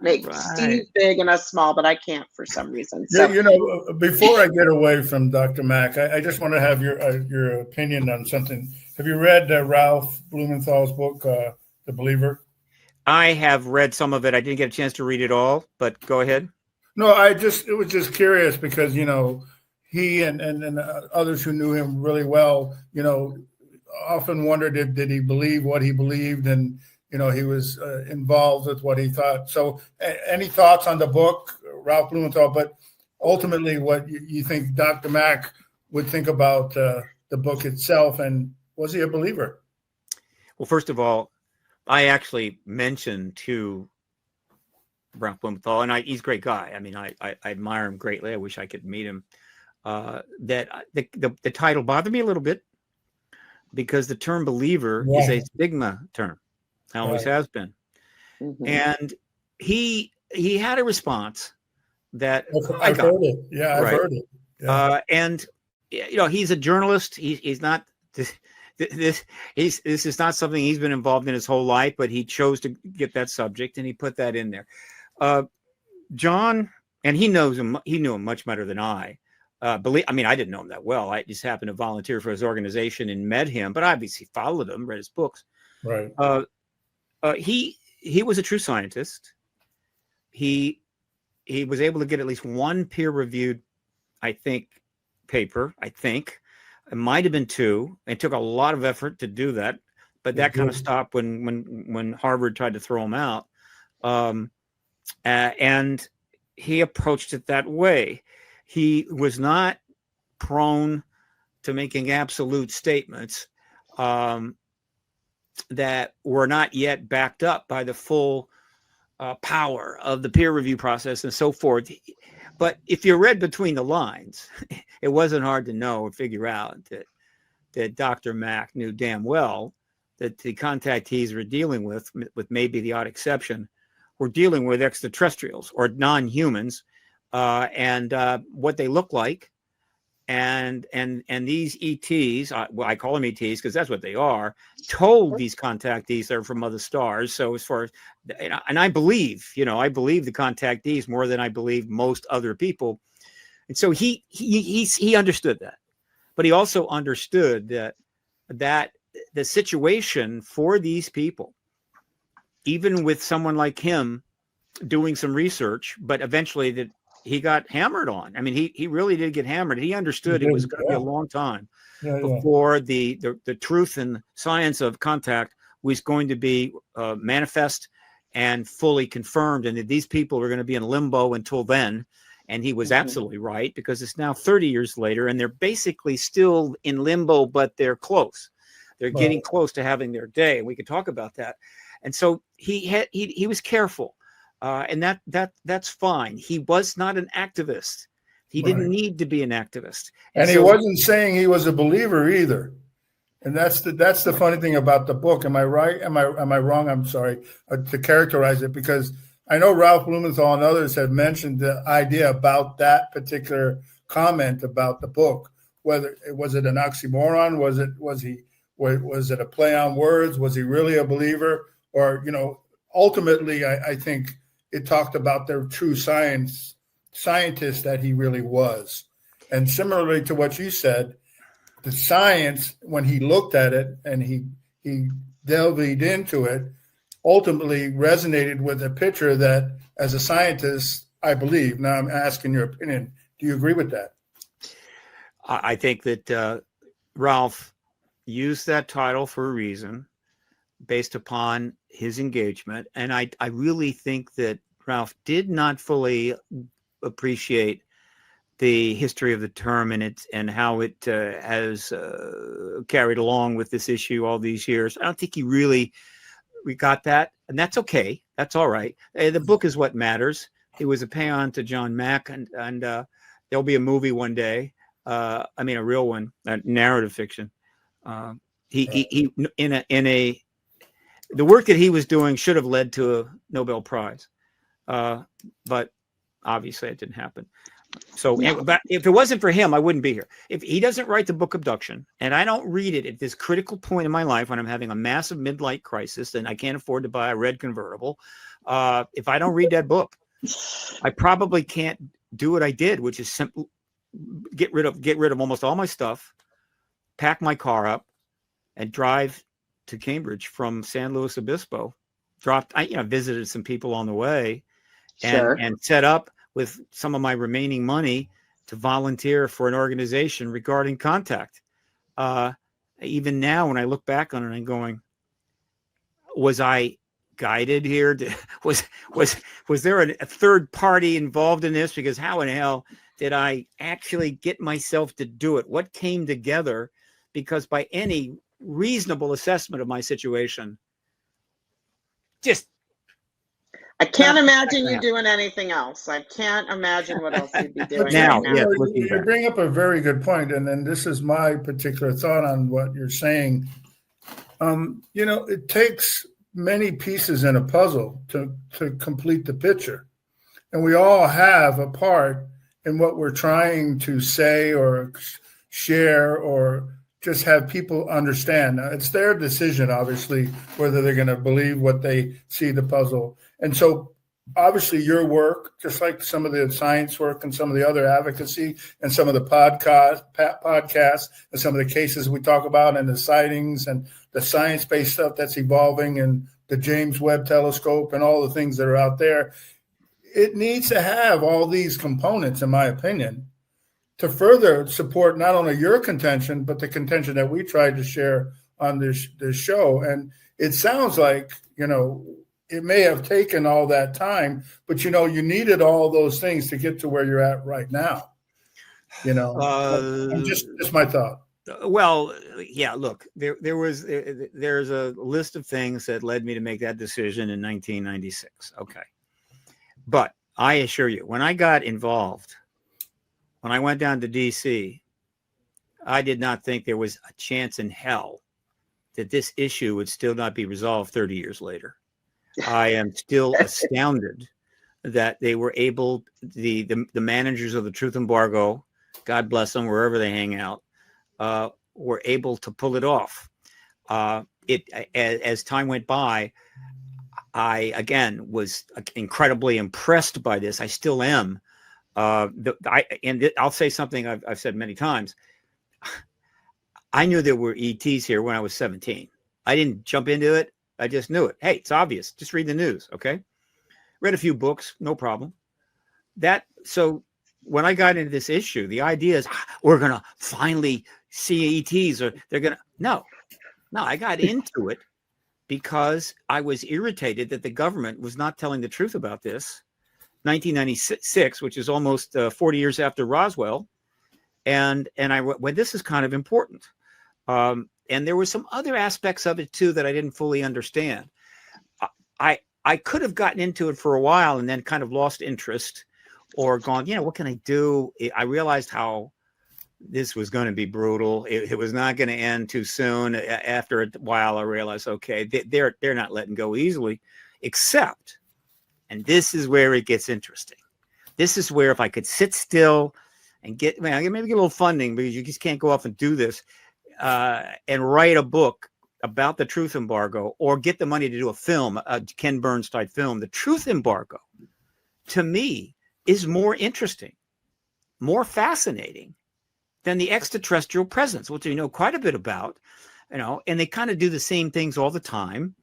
make Steve big and us small, but I can't for some reason. So, before I get away from Dr. Mack, I just want to have your opinion on something. Have you read Ralph Blumenthal's book, The Believer? I have read some of it. I didn't get a chance to read it all, but go ahead. No, it was just curious because, he and others who knew him really well, often wondered did he believe what he believed, and, he was involved with what he thought. So any thoughts on the book, Ralph Blumenthal, but ultimately what you think Dr. Mack would think about the book itself, and was he a believer? Well, first of all, I actually mentioned to Ralph Blumenthal, and he's a great guy. I mean, I admire him greatly. I wish I could meet him. That the title bothered me a little bit because the term believer is a stigma term. Always has been. Mm-hmm. And he had a response that I've heard it. Yeah, I've heard it. Yeah. And he's a journalist. He's not this is not something he's been involved in his whole life, but he chose to get that subject and he put that in there. John, and he knew him much better than I. I didn't know him that well. I just happened to volunteer for his organization and met him, but I obviously followed him, read his books. Right. He was a true scientist. He was able to get at least one peer-reviewed, paper. It might have been two. It took a lot of effort to do that, but that kind of stopped when Harvard tried to throw him out. And he approached it that way. He was not prone to making absolute statements that were not yet backed up by the full power of the peer review process and so forth. But if you read between the lines, it wasn't hard to know or figure out that Dr. Mack knew damn well that the contactees we're dealing with maybe the odd exception, we're dealing with extraterrestrials or non-humans, and what they look like, and these ETs, I call them ETs because that's what they are, told these contactees they're from other stars. So as far as, and I believe the contactees more than I believe most other people, and so he understood that, but he also understood that the situation for these people, even with someone like him doing some research, but eventually that he got hammered on. I mean, he really did get hammered. He understood it was going to be a long time before the truth and science of Contct was going to be manifest and fully confirmed, and that these people were going to be in limbo until then. And he was absolutely right, because it's now 30 years later, and they're basically still in limbo, but they're close. They're getting close to having their day. And we could talk about that. And so he was careful, and that's fine. He was not an activist. He didn't need to be an activist, and he wasn't saying he was a believer either. And that's the funny thing about the book. Am I right? Am I wrong? I'm sorry to characterize it, because I know Ralph Blumenthal and others have mentioned the idea about that particular comment about the book. Whether was it an oxymoron? Was it a play on words? Was he really a believer? Or, ultimately, I think it talked about the true scientist that he really was. And similarly to what you said, the science, when he looked at it and he delved into it, ultimately resonated with a picture that, as a scientist, I believe. Now I'm asking your opinion. Do you agree with that? I think that Ralph used that title for a reason, based upon his engagement. And I really think that Ralph did not fully appreciate the history of the term and how it has carried along with this issue all these years. I don't think we got that, and that's okay. That's all right. The book is what matters. It was a paean to John Mack, and there'll be a movie one day. A real one, narrative fiction. The work that he was doing should have led to a Nobel Prize, but obviously it didn't happen. So, but if it wasn't for him, I wouldn't be here. If he doesn't write the book Abduction, and I don't read it at this critical point in my life when I'm having a massive midlife crisis and I can't afford to buy a red convertible, if I don't read that book, I probably can't do what I did, which is simply get rid of almost all my stuff, pack my car up, and drive to Cambridge from San Luis Obispo. I visited some people on the way, and set up with some of my remaining money to volunteer for an organization regarding Contct. Even now, when I look back on it, I'm going, was I guided here? Was there a third party involved in this? Because how in hell did I actually get myself to do it? What came together? Because by any reasonable assessment of my situation, I can't imagine you doing anything else. I can't image what else you'd be doing now. right now. You bring up a very good point, and then this is my particular thought on what you're saying. It takes many pieces in a puzzle to complete the picture, and we all have a part in what we're trying to say or share or just have people understand. Now, it's their decision, obviously, whether they're going to believe what they see the puzzle. And so, obviously, your work, just like some of the science work and some of the other advocacy and some of the podcasts and some of the cases we talk about and the sightings and the science-based stuff that's evolving and the James Webb Telescope and all the things that are out there, it needs to have all these components, in my opinion, to further support not only your contention, but the contention that we tried to share on this show. And it sounds like, it may have taken all that time, but, you needed all those things to get to where you're at right now. Just my thought. Well, yeah, look, there's a list of things that led me to make that decision in 1996. Okay. But I assure you, when I got involved, when I went down to DC, I did not think there was a chance in hell that this issue would still not be resolved 30 years later. I am still astounded that they were able, the managers of the Truth Embargo, God bless them, wherever they hang out, were able to pull it off. As time went by, I, again, was incredibly impressed by this. I still am. I'll say something I've said many times. I knew there were ETs here when I was 17. I didn't jump into it. I just knew it. Hey, it's obvious. Just read the news, okay? Read a few books, no problem. So when I got into this issue, the idea is we're going to finally see ETs, or they're going to... No, I got into it because I was irritated that the government was not telling the truth about this. 1996, which is almost 40 years after Roswell. And I went, this is kind of important. And there were some other aspects of it, too, that I didn't fully understand. I could have gotten into it for a while and then kind of lost interest or gone, what can I do? I realized how this was going to be brutal. It was not going to end too soon. After a while, I realized, okay, they're not letting go easily, except, and this is where it gets interesting. This is where if I could sit still and maybe get a little funding, because you just can't go off and do this, and write a book about the truth embargo, or get the money to do a film, a Ken Burns type film. The truth embargo, to me, is more interesting, more fascinating than the extraterrestrial presence, which we know quite a bit about, and they kind of do the same things all the time,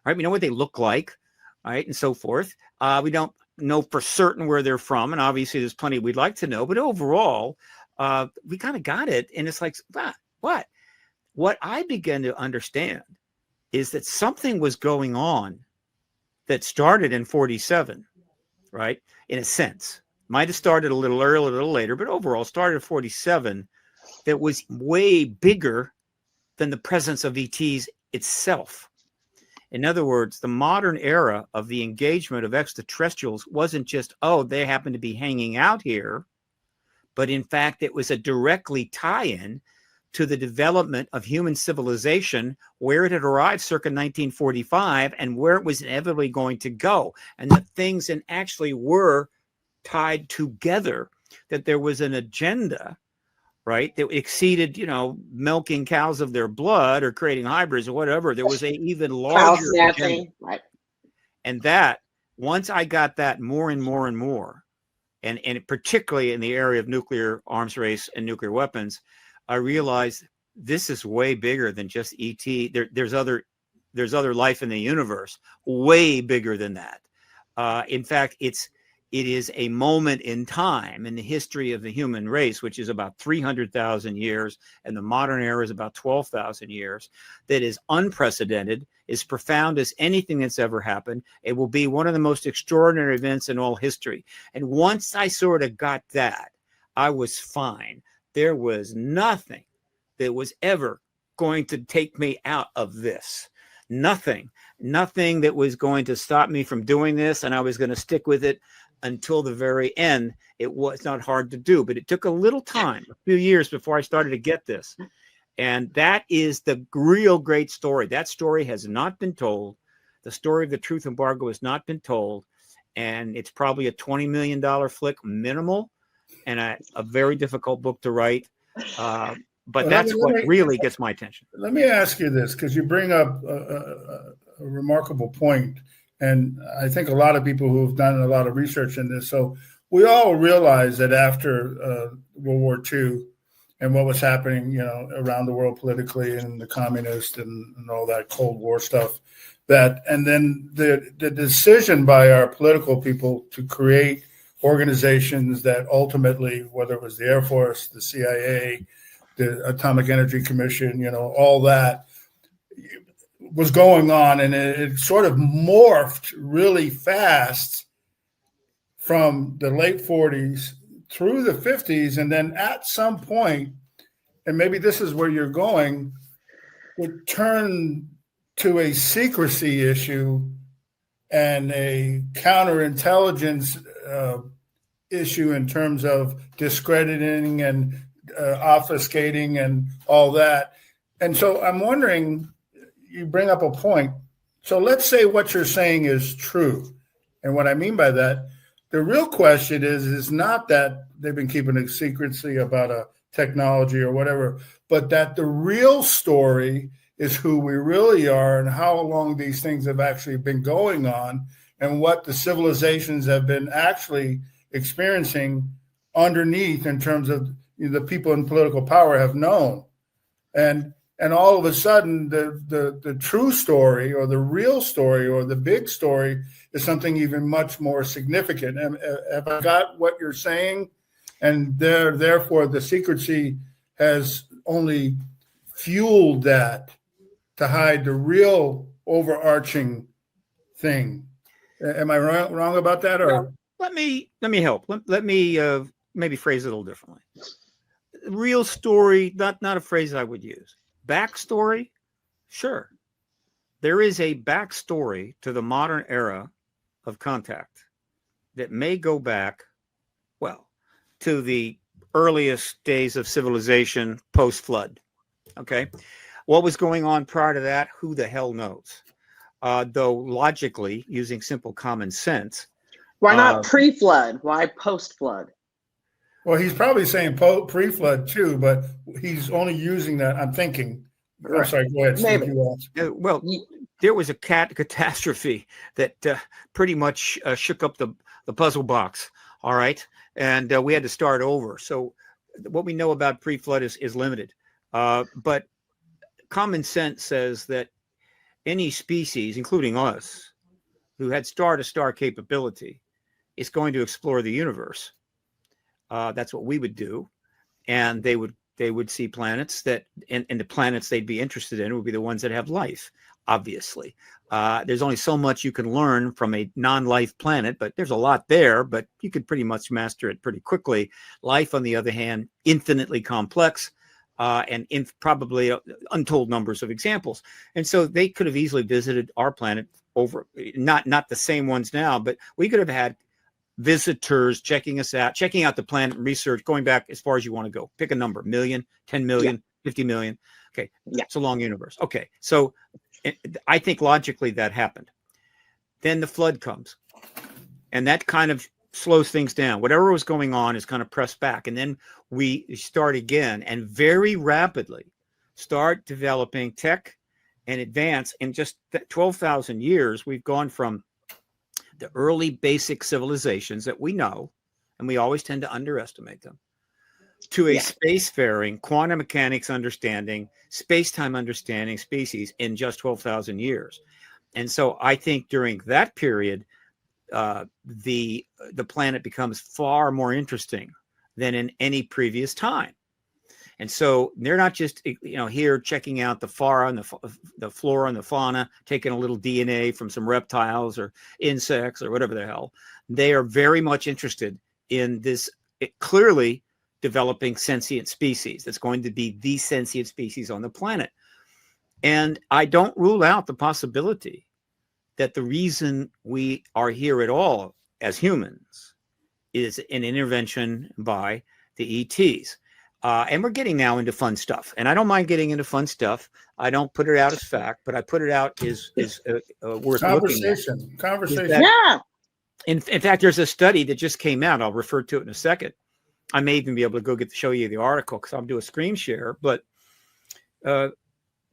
right? We know what they look like, right, and so forth. We don't know for certain where they're from, and obviously there's plenty we'd like to know, but overall, we kind of got it, and it's like, what? What I began to understand is that something was going on that started in 47, right? In a sense, might have started a little earlier, a little later, but overall started at 47, that was way bigger than the presence of ETs itself. In other words, the modern era of the engagement of extraterrestrials wasn't just, they happen to be hanging out here, but in fact, it was a directly tie-in to the development of human civilization, where it had arrived circa 1945 and where it was inevitably going to go. And that things actually were tied together, that there was an agenda, right, that exceeded, milking cows of their blood or creating hybrids or whatever. There was a even larger agenda. Right. And that, once I got that more and more and more, and particularly in the area of nuclear arms race and nuclear weapons, I realized this is way bigger than just ET. There's other life in the universe, way bigger than that. In fact, it is a moment in time in the history of the human race, which is about 300,000 years, and the modern era is about 12,000 years, that is unprecedented, as profound as anything that's ever happened. It will be one of the most extraordinary events in all history. And once I sort of got that, I was fine. There was nothing that was ever going to take me out of this. Nothing that was going to stop me from doing this. And I was going to stick with it until the very end. It was not hard to do, but it took a little time, a few years before I started to get this. And that is the real great story. That story has not been told. The story of the truth embargo has not been told. And it's probably a $20 million flick minimal, and a very difficult book to write. But that's what really gets my attention. Let me ask you this, because you bring up a remarkable point. And I think a lot of people who've done a lot of research in this. So we all realize that after World War II and what was happening, around the world politically, and the communists and all that Cold War stuff, and then the decision by our political people to create organizations that ultimately, whether it was the Air Force, the CIA, the Atomic Energy Commission, all that was going on, and it sort of morphed really fast from the late 40s through the 50s, and then at some point, and maybe this is where you're going, would turn to a secrecy issue and a counterintelligence issue in terms of discrediting and obfuscating and all that. And so I'm wondering, you bring up a point. So let's say what you're saying is true. And what I mean by that, the real question is not that they've been keeping a secrecy about a technology or whatever, but that the real story is who we really are and how long these things have actually been going on and what the civilizations have been actually experiencing underneath in terms of the people in political power have known. And all of a sudden, the true story or the real story or the big story is something even much more significant. And have I got what you're saying? And therefore, the secrecy has only fueled that to hide the real overarching thing. Am I wrong about that? Or well, let me help. Let me maybe phrase it a little differently. Real story, not a phrase I would use. Backstory, sure. there is a backstory to the modern era of contact that may go back, well, to the earliest days of civilization post-flood. Okay. What was going on prior to that? Who the hell knows? Though logically, using simple common sense. Why not pre-flood? Why post-flood? Well, he's probably saying pre-flood too, but he's only using that. I'm thinking. Right. I'm sorry. Go ahead, Steve. You asked. Well, there was a catastrophe that pretty much shook up the puzzle box. All right, and we had to start over. So what we know about pre-flood is limited, but common sense says that any species, including us, who had star-to-star capability, is going to explore the universe. That's what we would do, and they would see planets that, and the planets they'd be interested in would be the ones that have life. Obviously, there's only so much you can learn from a non-life planet, but there's a lot there. But you could pretty much master it pretty quickly. Life, on the other hand, infinitely complex, and probably untold numbers of examples. And so they could have easily visited our planet over, not the same ones now, but we could have had visitors checking us out, checking out the planet, research, going back as far as you want to go. Pick a number, 1 million, 10 million, 50 million. Okay. It's a long universe. Okay. So I think logically that happened. Then the flood comes, and that kind of slows things down. Whatever was going on is kind of pressed back. And then we start again and very rapidly start developing tech and advance. In just 12,000 years, we've gone from the early basic civilizations that we know, and we always tend to underestimate them, to a spacefaring, quantum mechanics understanding, space-time understanding species in just 12,000 years. And so I think during that period, the planet becomes far more interesting than in any previous time. And so they're not just, here checking out the flora and the flora and the fauna, taking a little DNA from some reptiles or insects or whatever the hell. They are very much interested in this clearly developing sentient species that's going to be the sentient species on the planet. And I don't rule out the possibility that the reason we are here at all as humans is an intervention by the ETs. And we're getting now into fun stuff. And I don't mind getting into fun stuff. I don't put it out as fact, but I put it out is worth looking at. Conversation. Yeah. In fact, there's a study that just came out. I'll refer to it in a second. I may even be able to show you the article because I'll do a screen share. But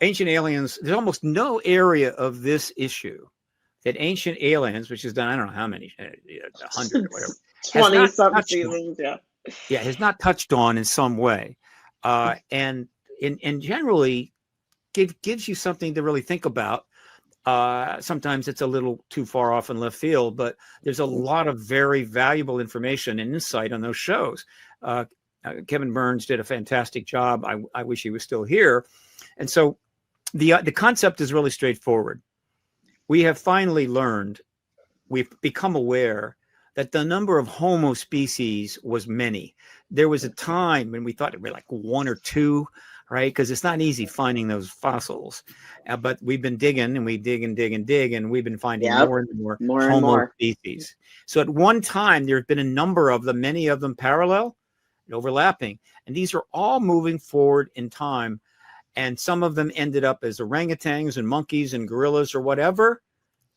ancient aliens, there's almost no area of this issue that ancient aliens, which has done, I don't know how many, 100 or whatever. 20 something seasons, Yeah, has not touched on in some way. And generally gives you something to really think about. Sometimes it's a little too far off in left field, but there's a lot of very valuable information and insight on those shows. Kevin Burns did a fantastic job. I wish he was still here. And so the concept is really straightforward. We have finally learned, we've become aware that the number of Homo species was many. There was a time when we thought it would be like 1 or 2, right? Because it's not easy finding those fossils. But we've been digging and we dig and dig and dig, and we've been finding more and more Homo species. So at one time, there have been a number of them, many of them parallel, overlapping. And these are all moving forward in time. And some of them ended up as orangutans and monkeys and gorillas or whatever.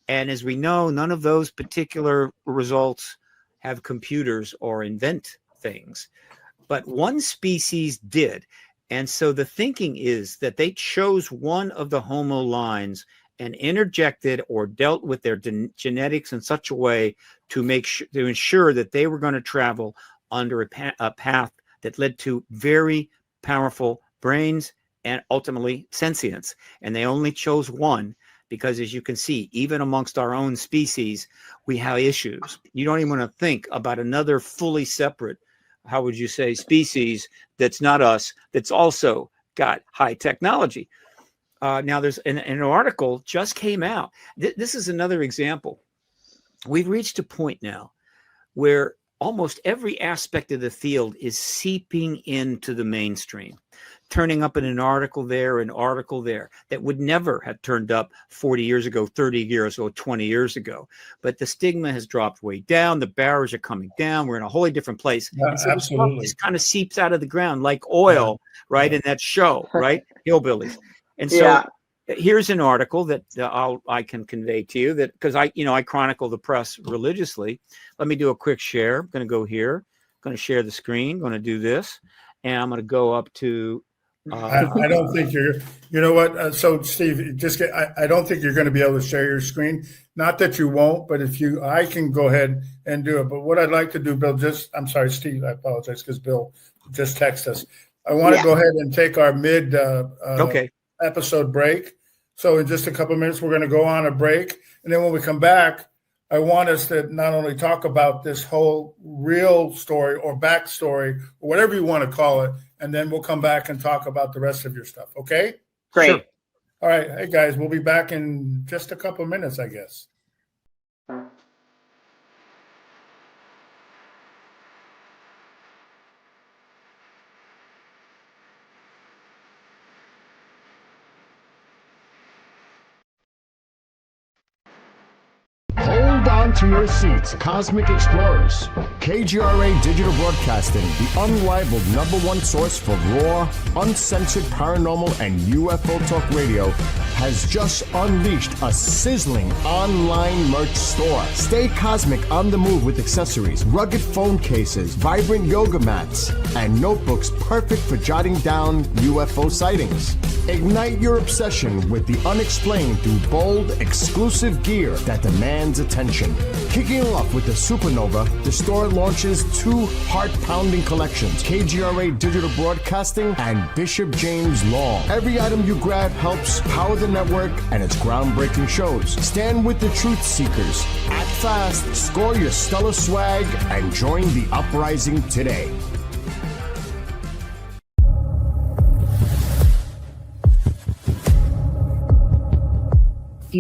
And as we know, none of those particular results have computers or invent things. But one species did. And so the thinking is that they chose one of the Homo lines and interjected or dealt with their genetics in such a way to ensure that they were going to travel under a path that led to very powerful brains and ultimately sentience. And they only chose one because, as you can see, even amongst our own species, we have issues. You don't even want to think about another fully separate, how would you say, species that's not us, that's also got high technology. Now, there's an article just came out. This is another example. We've reached a point now where almost every aspect of the field is seeping into the mainstream, turning up in an article there that would never have turned up 40 years ago, 30 years ago, 20 years ago. But the stigma has dropped way down. The barriers are coming down. We're in a wholly different place. Yeah, and so absolutely. this kind of seeps out of the ground like oil, right? In that show, right? Hillbillies. And so here's an article that I can convey to you, that because I chronicle the press religiously. Let me do a quick share. I'm going to go here. I'm going to share the screen. I'm going to do this, and I'm going to go up to. I don't think you know what? So Steve, I don't think you're going to be able to share your screen. Not that you won't, but I can go ahead and do it. But what I'd like to do, Bill, I'm sorry, Steve, I apologize because Bill just texted us. I want to go ahead and take our mid episode break. So in just a couple of minutes, we're going to go on a break. And then when we come back, I want us to not only talk about this whole real story or backstory, or whatever you want to call it, and then we'll come back and talk about the rest of your stuff. Okay? Great. Sure. All right. Hey, guys, we'll be back in just a couple of minutes, I guess. Hold on to your seats, Cosmic Explorers. KGRA Digital Broadcasting, the unrivaled #1 source for raw, uncensored paranormal and UFO talk radio, has just unleashed a sizzling online merch store. Stay cosmic on the move with accessories, rugged phone cases, vibrant yoga mats, and notebooks perfect for jotting down UFO sightings. Ignite your obsession with the unexplained through bold, exclusive gear that demands attention. Kicking off with the Supernova, the store launches 2 heart-pounding collections, KGRA Digital Broadcasting and Bishop James Long. Every item you grab helps power the network and its groundbreaking shows. Stand with the truth seekers. Act fast, score your stellar swag, and join the uprising today.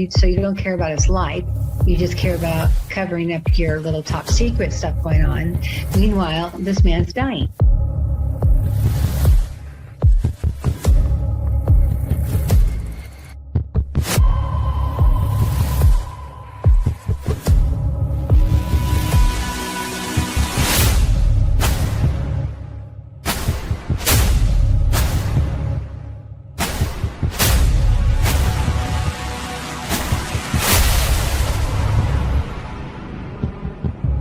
So you don't care about his life. You just care about covering up your little top secret stuff going on. Meanwhile, this man's dying.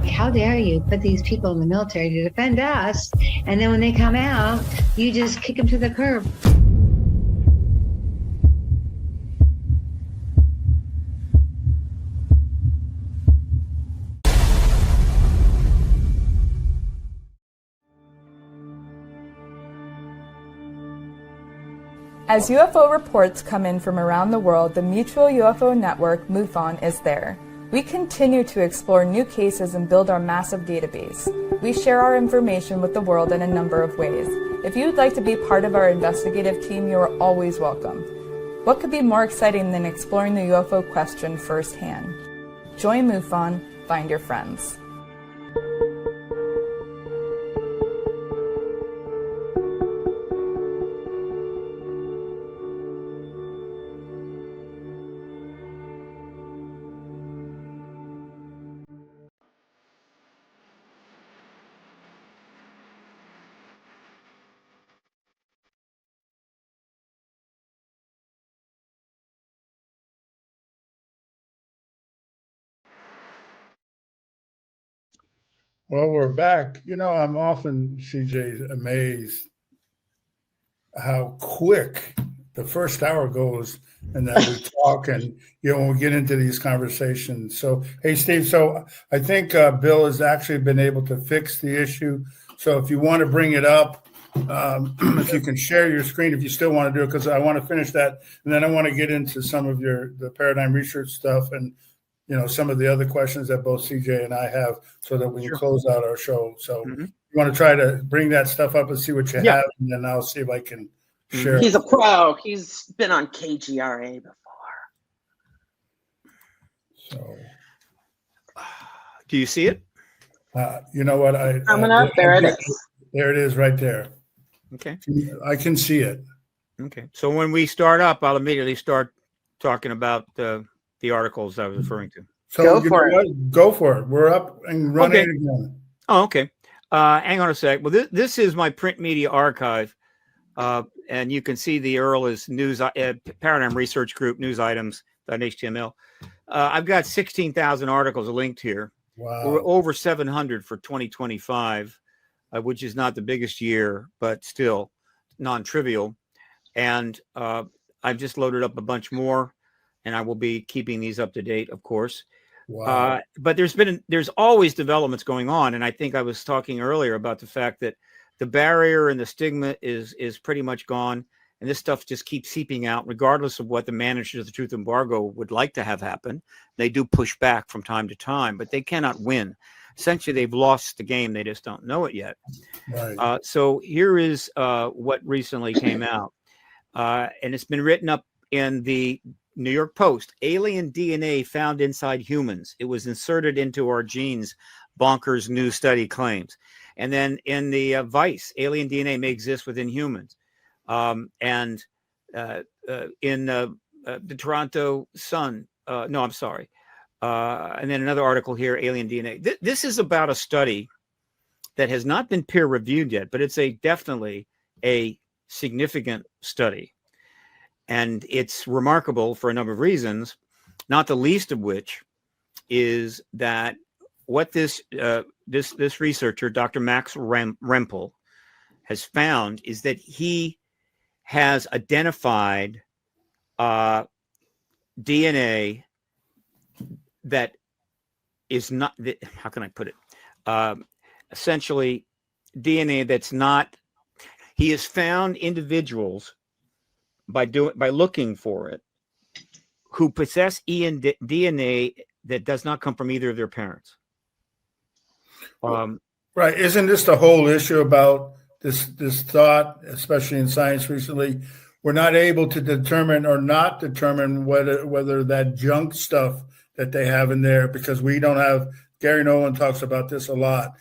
How dare you put these people in the military to defend us, and then when they come out, you just kick them to the curb. As UFO reports come in from around the world, the Mutual UFO Network, MUFON, is there. We continue to explore new cases and build our massive database. We share our information with the world in a number of ways. If you would like to be part of our investigative team, you are always welcome. What could be more exciting than exploring the UFO question firsthand? Join MUFON, find your friends. Well, we're back. You know, I'm often, CJ, amazed how quick the first hour goes and that we talk and, when we get into these conversations. So, hey, Steve, so I think Bill has actually been able to fix the issue. So if you want to bring it up, if you can share your screen, if you still want to do it, because I want to finish that. And then I want to get into some of the paradigm research stuff and, some of the other questions that both CJ and I have so that we can close out our show. So you want to try to bring that stuff up and see what you have, and then I'll see if I can share. He's a pro. He's been on KGRA before. So, do you see it? You know what? Coming up, there it is. There it is right there. Okay. I can see it. Okay. So when we start up, I'll immediately start talking about the articles I was referring to. So Go for it. Go for it. We're up and running again. Oh, okay. Hang on a sec. Well, this is my print media archive. And you can see the URL is news Paradigm Research Group news items.html. I've got 16,000 articles linked here. Wow. We're over 700 for 2025, which is not the biggest year, but still non-trivial. And I've just loaded up a bunch more, and I will be keeping these up to date, of course. Wow. But there's always developments going on, and I think I was talking earlier about the fact that the barrier and the stigma is pretty much gone, and this stuff just keeps seeping out, regardless of what the managers of the truth embargo would like to have happen. They do push back from time to time, but they cannot win. Essentially, they've lost the game; they just don't know it yet. Right. So here is what recently came out, and it's been written up in the New York Post. Alien DNA found inside humans. It was inserted into our genes. Bonkers new study claims. And then in the Vice, alien DNA may exist within humans. And in the Toronto Sun, no, I'm sorry. And then another article here, alien DNA. This is about a study that has not been peer reviewed yet, but it's definitely a significant study. And it's remarkable for a number of reasons, not the least of which is that what this researcher, Dr. Max Rempel, has found is that he has identified DNA that is not, how can I put it? Essentially, DNA that's not, he has found individuals by looking for it who possess DNA that does not come from either of their parents. Right. Isn't this the whole issue about this thought, especially in science recently? We're not able to determine or not determine whether that junk stuff that they have in there, because we don't have, Gary Nolan talks about this a lot.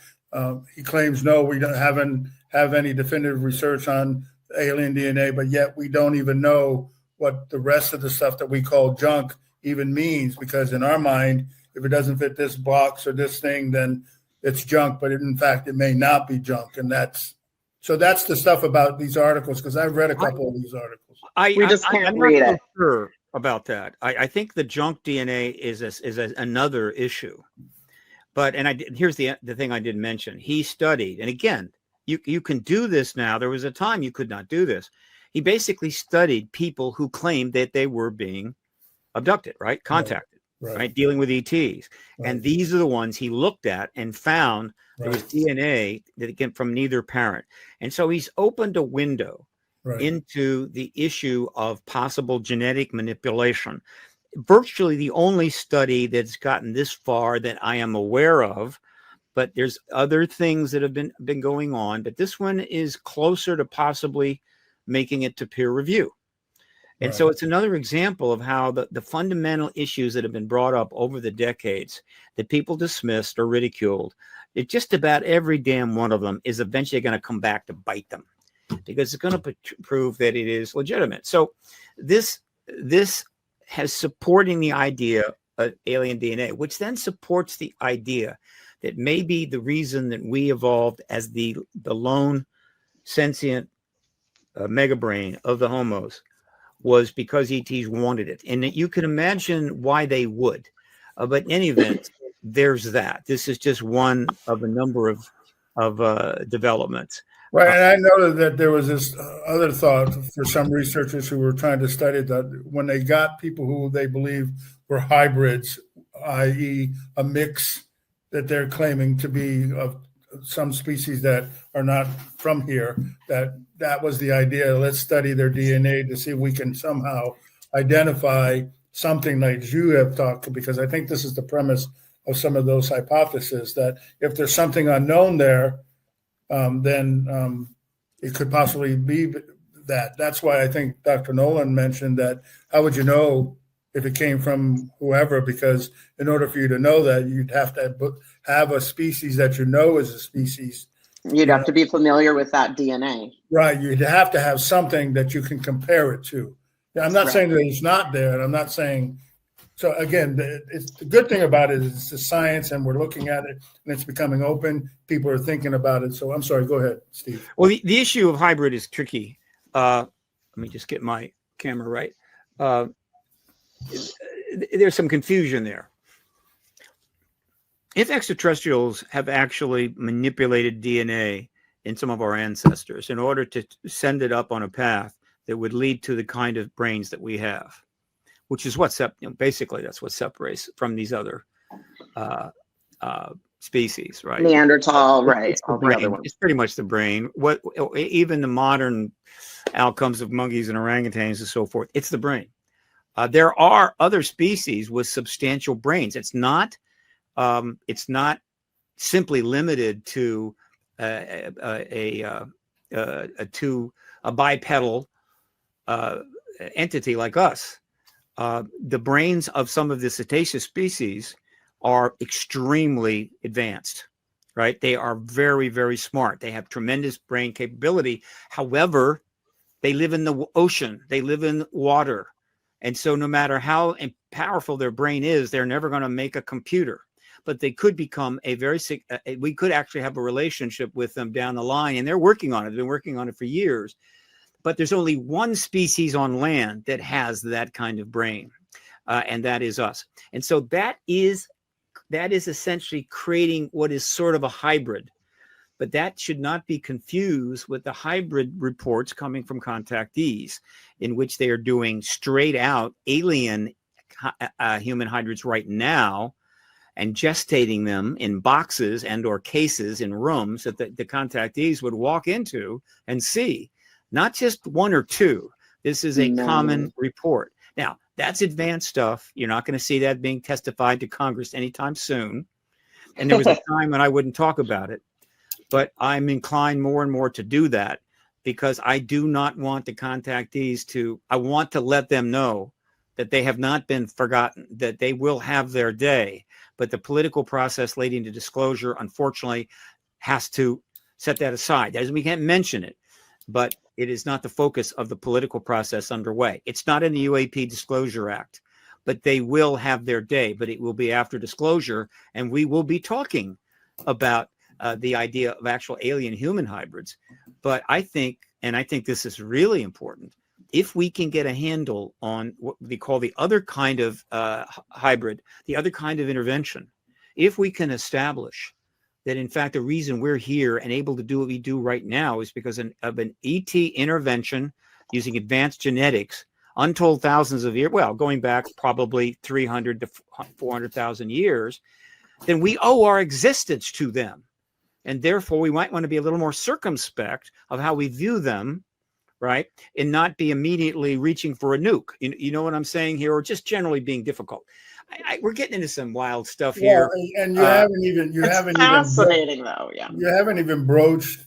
He claims, no, we don't have any definitive research on alien DNA, but yet we don't even know what the rest of the stuff that we call junk even means, because in our mind, if it doesn't fit this box or this thing, then it's junk, but in fact, it may not be junk. And that's the stuff about these articles, because I've read a couple of these articles. We just can't I'm read not it. so sure about that. I think the junk DNA is another issue. But here's the thing I didn't mention. He studied, and again, you can do this now. There was a time you could not do this. He basically studied people who claimed that they were being abducted, right? Contacted, right? Dealing with ETs. Right. And these are the ones he looked at and found there was DNA that came from neither parent. And so he's opened a window into the issue of possible genetic manipulation. Virtually the only study that's gotten this far that I am aware of, but there's other things that have been going on, but this one is closer to possibly making it to peer review. And so it's another example of how the fundamental issues that have been brought up over the decades that people dismissed or ridiculed, it just about every damn one of them is eventually going to come back to bite them, because it's going to prove that it is legitimate. So this has supporting the idea of alien DNA, which then supports the idea that maybe the reason that we evolved as the lone sentient mega brain of the homos was because ETs wanted it. And you can imagine why they would. But in any event, there's that. This is just one of a number of developments. Right. And I know that there was this other thought for some researchers who were trying to study that when they got people who they believe were hybrids, i.e. a mix that they're claiming to be of some species that are not from here, that was the idea. Let's study their DNA to see if we can somehow identify something like you have talked, because I think this is the premise of some of those hypotheses, that if there's something unknown there, then it could possibly be that. That's why I think Dr. Nolan mentioned that how would you know if it came from whoever, because in order for you to know that, you'd have to have a species that you know is a species. You'd have to be familiar with that DNA. Right. You'd have to have something that you can compare it to. I'm not saying that it's not there, and I'm not saying. So again, the good thing about it is it's a science, and we're looking at it, and it's becoming open. People are thinking about it. So I'm sorry. Go ahead, Steve. Well, the issue of hybrid is tricky. Let me just get my camera right. There's some confusion there. If extraterrestrials have actually manipulated DNA in some of our ancestors in order to send it up on a path that would lead to the kind of brains that we have, which is what basically that's what separates from these other species, right? Neanderthal, right? It's the brain. It's pretty much the brain. What even the modern outcomes of monkeys and orangutans and so forth, it's the brain. There are other species with substantial brains. It's not simply limited to a bipedal entity like us. The brains of some of the cetaceous species are extremely advanced, right? They are very, very smart. They have tremendous brain capability. However, they live in the ocean. They live in water. And so no matter how powerful their brain is, they're never going to make a computer. But they could become we could actually have a relationship with them down the line. And they're working on it. They've been working on it for years. But there's only one species on land that has that kind of brain, and that is us. And so that is essentially creating what is sort of a hybrid. But that should not be confused with the hybrid reports coming from contactees, in which they are doing straight out alien human hybrids right now and gestating them in boxes and or cases in rooms that the contactees would walk into and see. Not just one or two. This is a common report. Now, that's advanced stuff. You're not going to see that being testified to Congress anytime soon. And there was a time when I wouldn't talk about it. But I'm inclined more and more to do that, because I do not want the contactees I want to let them know that they have not been forgotten, that they will have their day. But the political process leading to disclosure, unfortunately, has to set that aside. We can't mention it, but it is not the focus of the political process underway. It's not in the UAP Disclosure Act, but they will have their day, but it will be after disclosure. And we will be talking about the idea of actual alien human hybrids. But I think this is really important, if we can get a handle on what we call the other kind of hybrid, the other kind of intervention, if we can establish that, in fact, the reason we're here and able to do what we do right now is because of an ET intervention using advanced genetics, untold thousands of years, well, going back probably 300 to 400,000 years, then we owe our existence to them. And therefore, we might want to be a little more circumspect of how we view them, right? And not be immediately reaching for a nuke. You know what I'm saying here? Or just generally being difficult. We're getting into some wild stuff here. And you haven't even fascinating though. Yeah. You haven't even broached,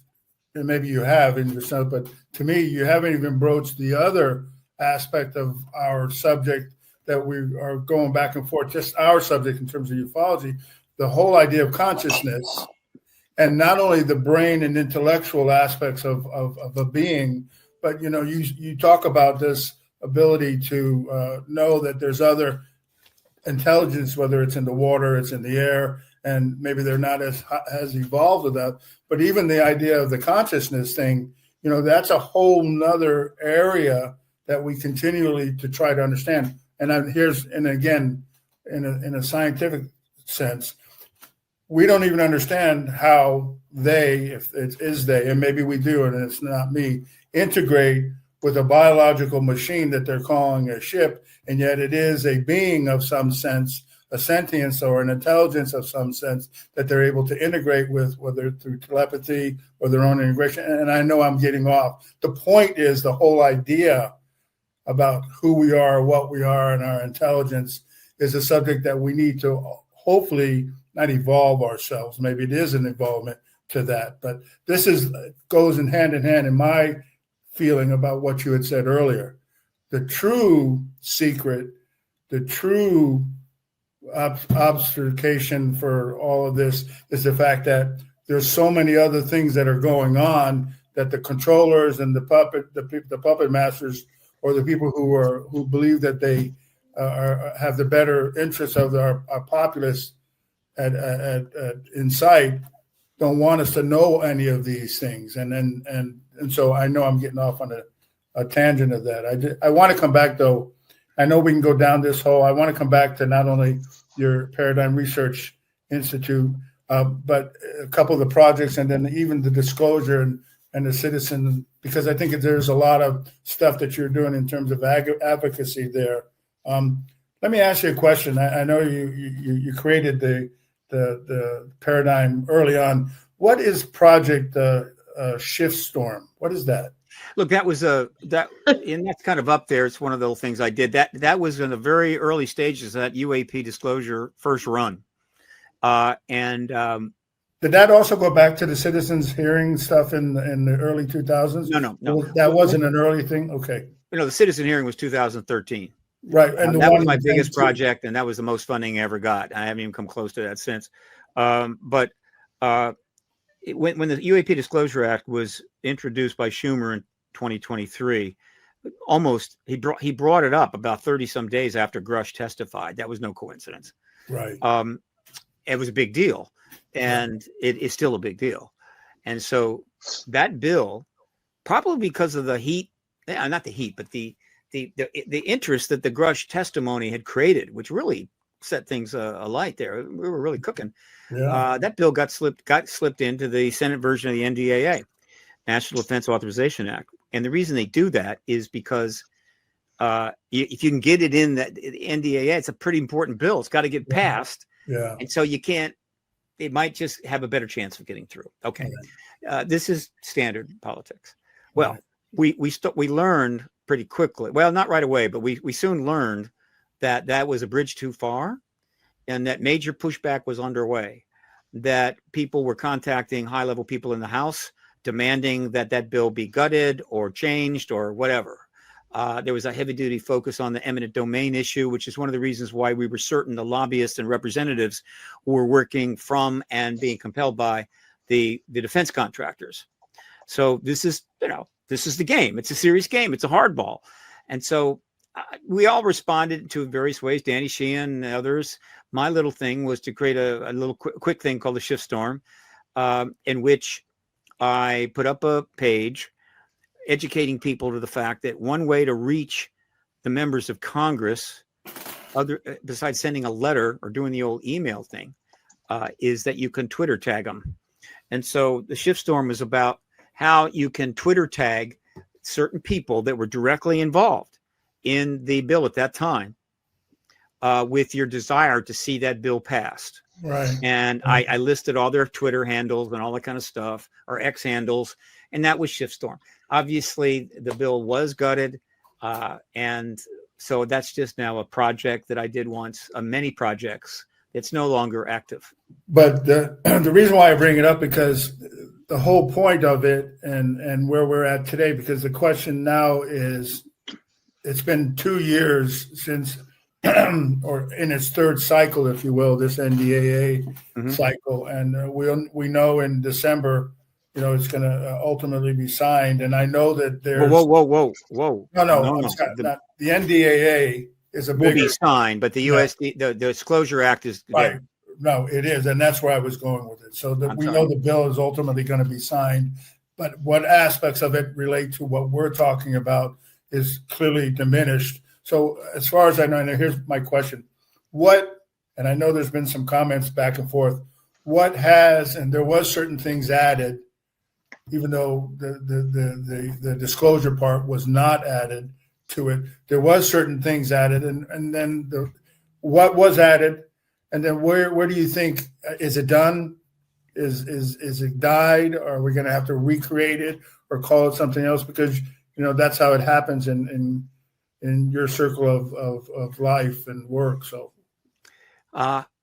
and maybe you have in yourself, but to me, you haven't even broached the other aspect of our subject that we are going back and forth, just our subject in terms of ufology, the whole idea of consciousness. And not only the brain and intellectual aspects of a being, but you talk about this ability to know that there's other intelligence, whether it's in the water, it's in the air, and maybe they're not as evolved with that. But even the idea of the consciousness thing, that's a whole nother area that we continually to try to understand. And again, in a scientific sense, we don't even understand how they, if it is they, and maybe we do, and it's not me, integrate with a biological machine that they're calling a ship, and yet it is a being of some sense, a sentience or an intelligence of some sense that they're able to integrate with, whether through telepathy or their own integration. And I know I'm getting off. The point is the whole idea about who we are, what we are, and our intelligence is a subject that we need to hopefully not evolve ourselves. Maybe it is an involvement to that, but this goes in hand in my feeling about what you had said earlier. The true secret the true obfuscation for all of this is the fact that there's so many other things that are going on that the controllers and the puppet masters, or the people who believe that they have the better interests of our populace in sight, don't want us to know any of these things. And so I know I'm getting off on a tangent of that. I want to come back, though. I know we can go down this hole. I want to come back to not only your Paradigm Research Institute, but a couple of the projects, and then even the disclosure and the citizen, because I think there's a lot of stuff that you're doing in terms of advocacy there. Let me ask you a question. I know you created the paradigm early on. What is Project Shiftstorm? What is that? Look, that was and that's kind of up there. It's one of the things I did. That was in the very early stages of that UAP disclosure first run. Did that also go back to the citizens hearing stuff in the early 2000s? No. That wasn't an early thing? Okay. The citizen hearing was 2013. Right. And that was my biggest project, and that was the most funding I ever got. I haven't even come close to that since. When the UAP Disclosure Act was introduced by Schumer in 2023, he brought it up about 30 some days after Grush testified. That was no coincidence. Right. It was a big deal, and it is still a big deal. And so that bill, probably because of the heat, not the heat, but the interest that the Grush testimony had created, which really set things alight there. We were really cooking. Yeah. That bill got slipped into the Senate version of the NDAA, National Defense Authorization Act. And the reason they do that is because if you can get it in the NDAA, it's a pretty important bill. It's got to get passed. Yeah. And so it might just have a better chance of getting through. Okay. Yeah. This is standard politics. Well, we learned pretty quickly. Well, not right away, but we soon learned that was a bridge too far, and that major pushback was underway, that people were contacting high-level people in the House, demanding that bill be gutted or changed or whatever. There was a heavy-duty focus on the eminent domain issue, which is one of the reasons why we were certain the lobbyists and representatives who were working from and being compelled by the defense contractors. So this is the game. It's a serious game. It's a hardball. And so we all responded to various ways, Danny Sheehan and others. My little thing was to create a little quick thing called the Shiftstorm, in which I put up a page educating people to the fact that one way to reach the members of Congress, besides sending a letter or doing the old email thing, is that you can Twitter tag them. And so the Shiftstorm was about how you can Twitter tag certain people that were directly involved in the bill at that time, with your desire to see that bill passed. Right. And I listed all their Twitter handles and all that kind of stuff, or X handles, and that was Shiftstorm. Obviously, the bill was gutted, and so that's just now a project that I did once, many projects. It's no longer active. But the reason why I bring it up, because the whole point of it and where we're at today, because the question now is, it's been 2 years since, or in its third cycle, if you will, this NDAA cycle. And we know in December, it's going to ultimately be signed. And I know that there's... Whoa. No. The NDAA is a bigger... Will be signed, but the the Disclosure Act is... Right. No, it is. And that's where I was going with it. So we know the bill is ultimately going to be signed, but what aspects of it relate to what we're talking about is clearly diminished. So as far as I know, and here's my question, and I know there's been some comments back and forth, and there was certain things added, even though the disclosure part was not added to it, there was certain things added, and then what was added, and then where do you think, is it done? Is it died? Or are we going to have to recreate it or call it something else? Because that's how it happens in your circle of life and work. So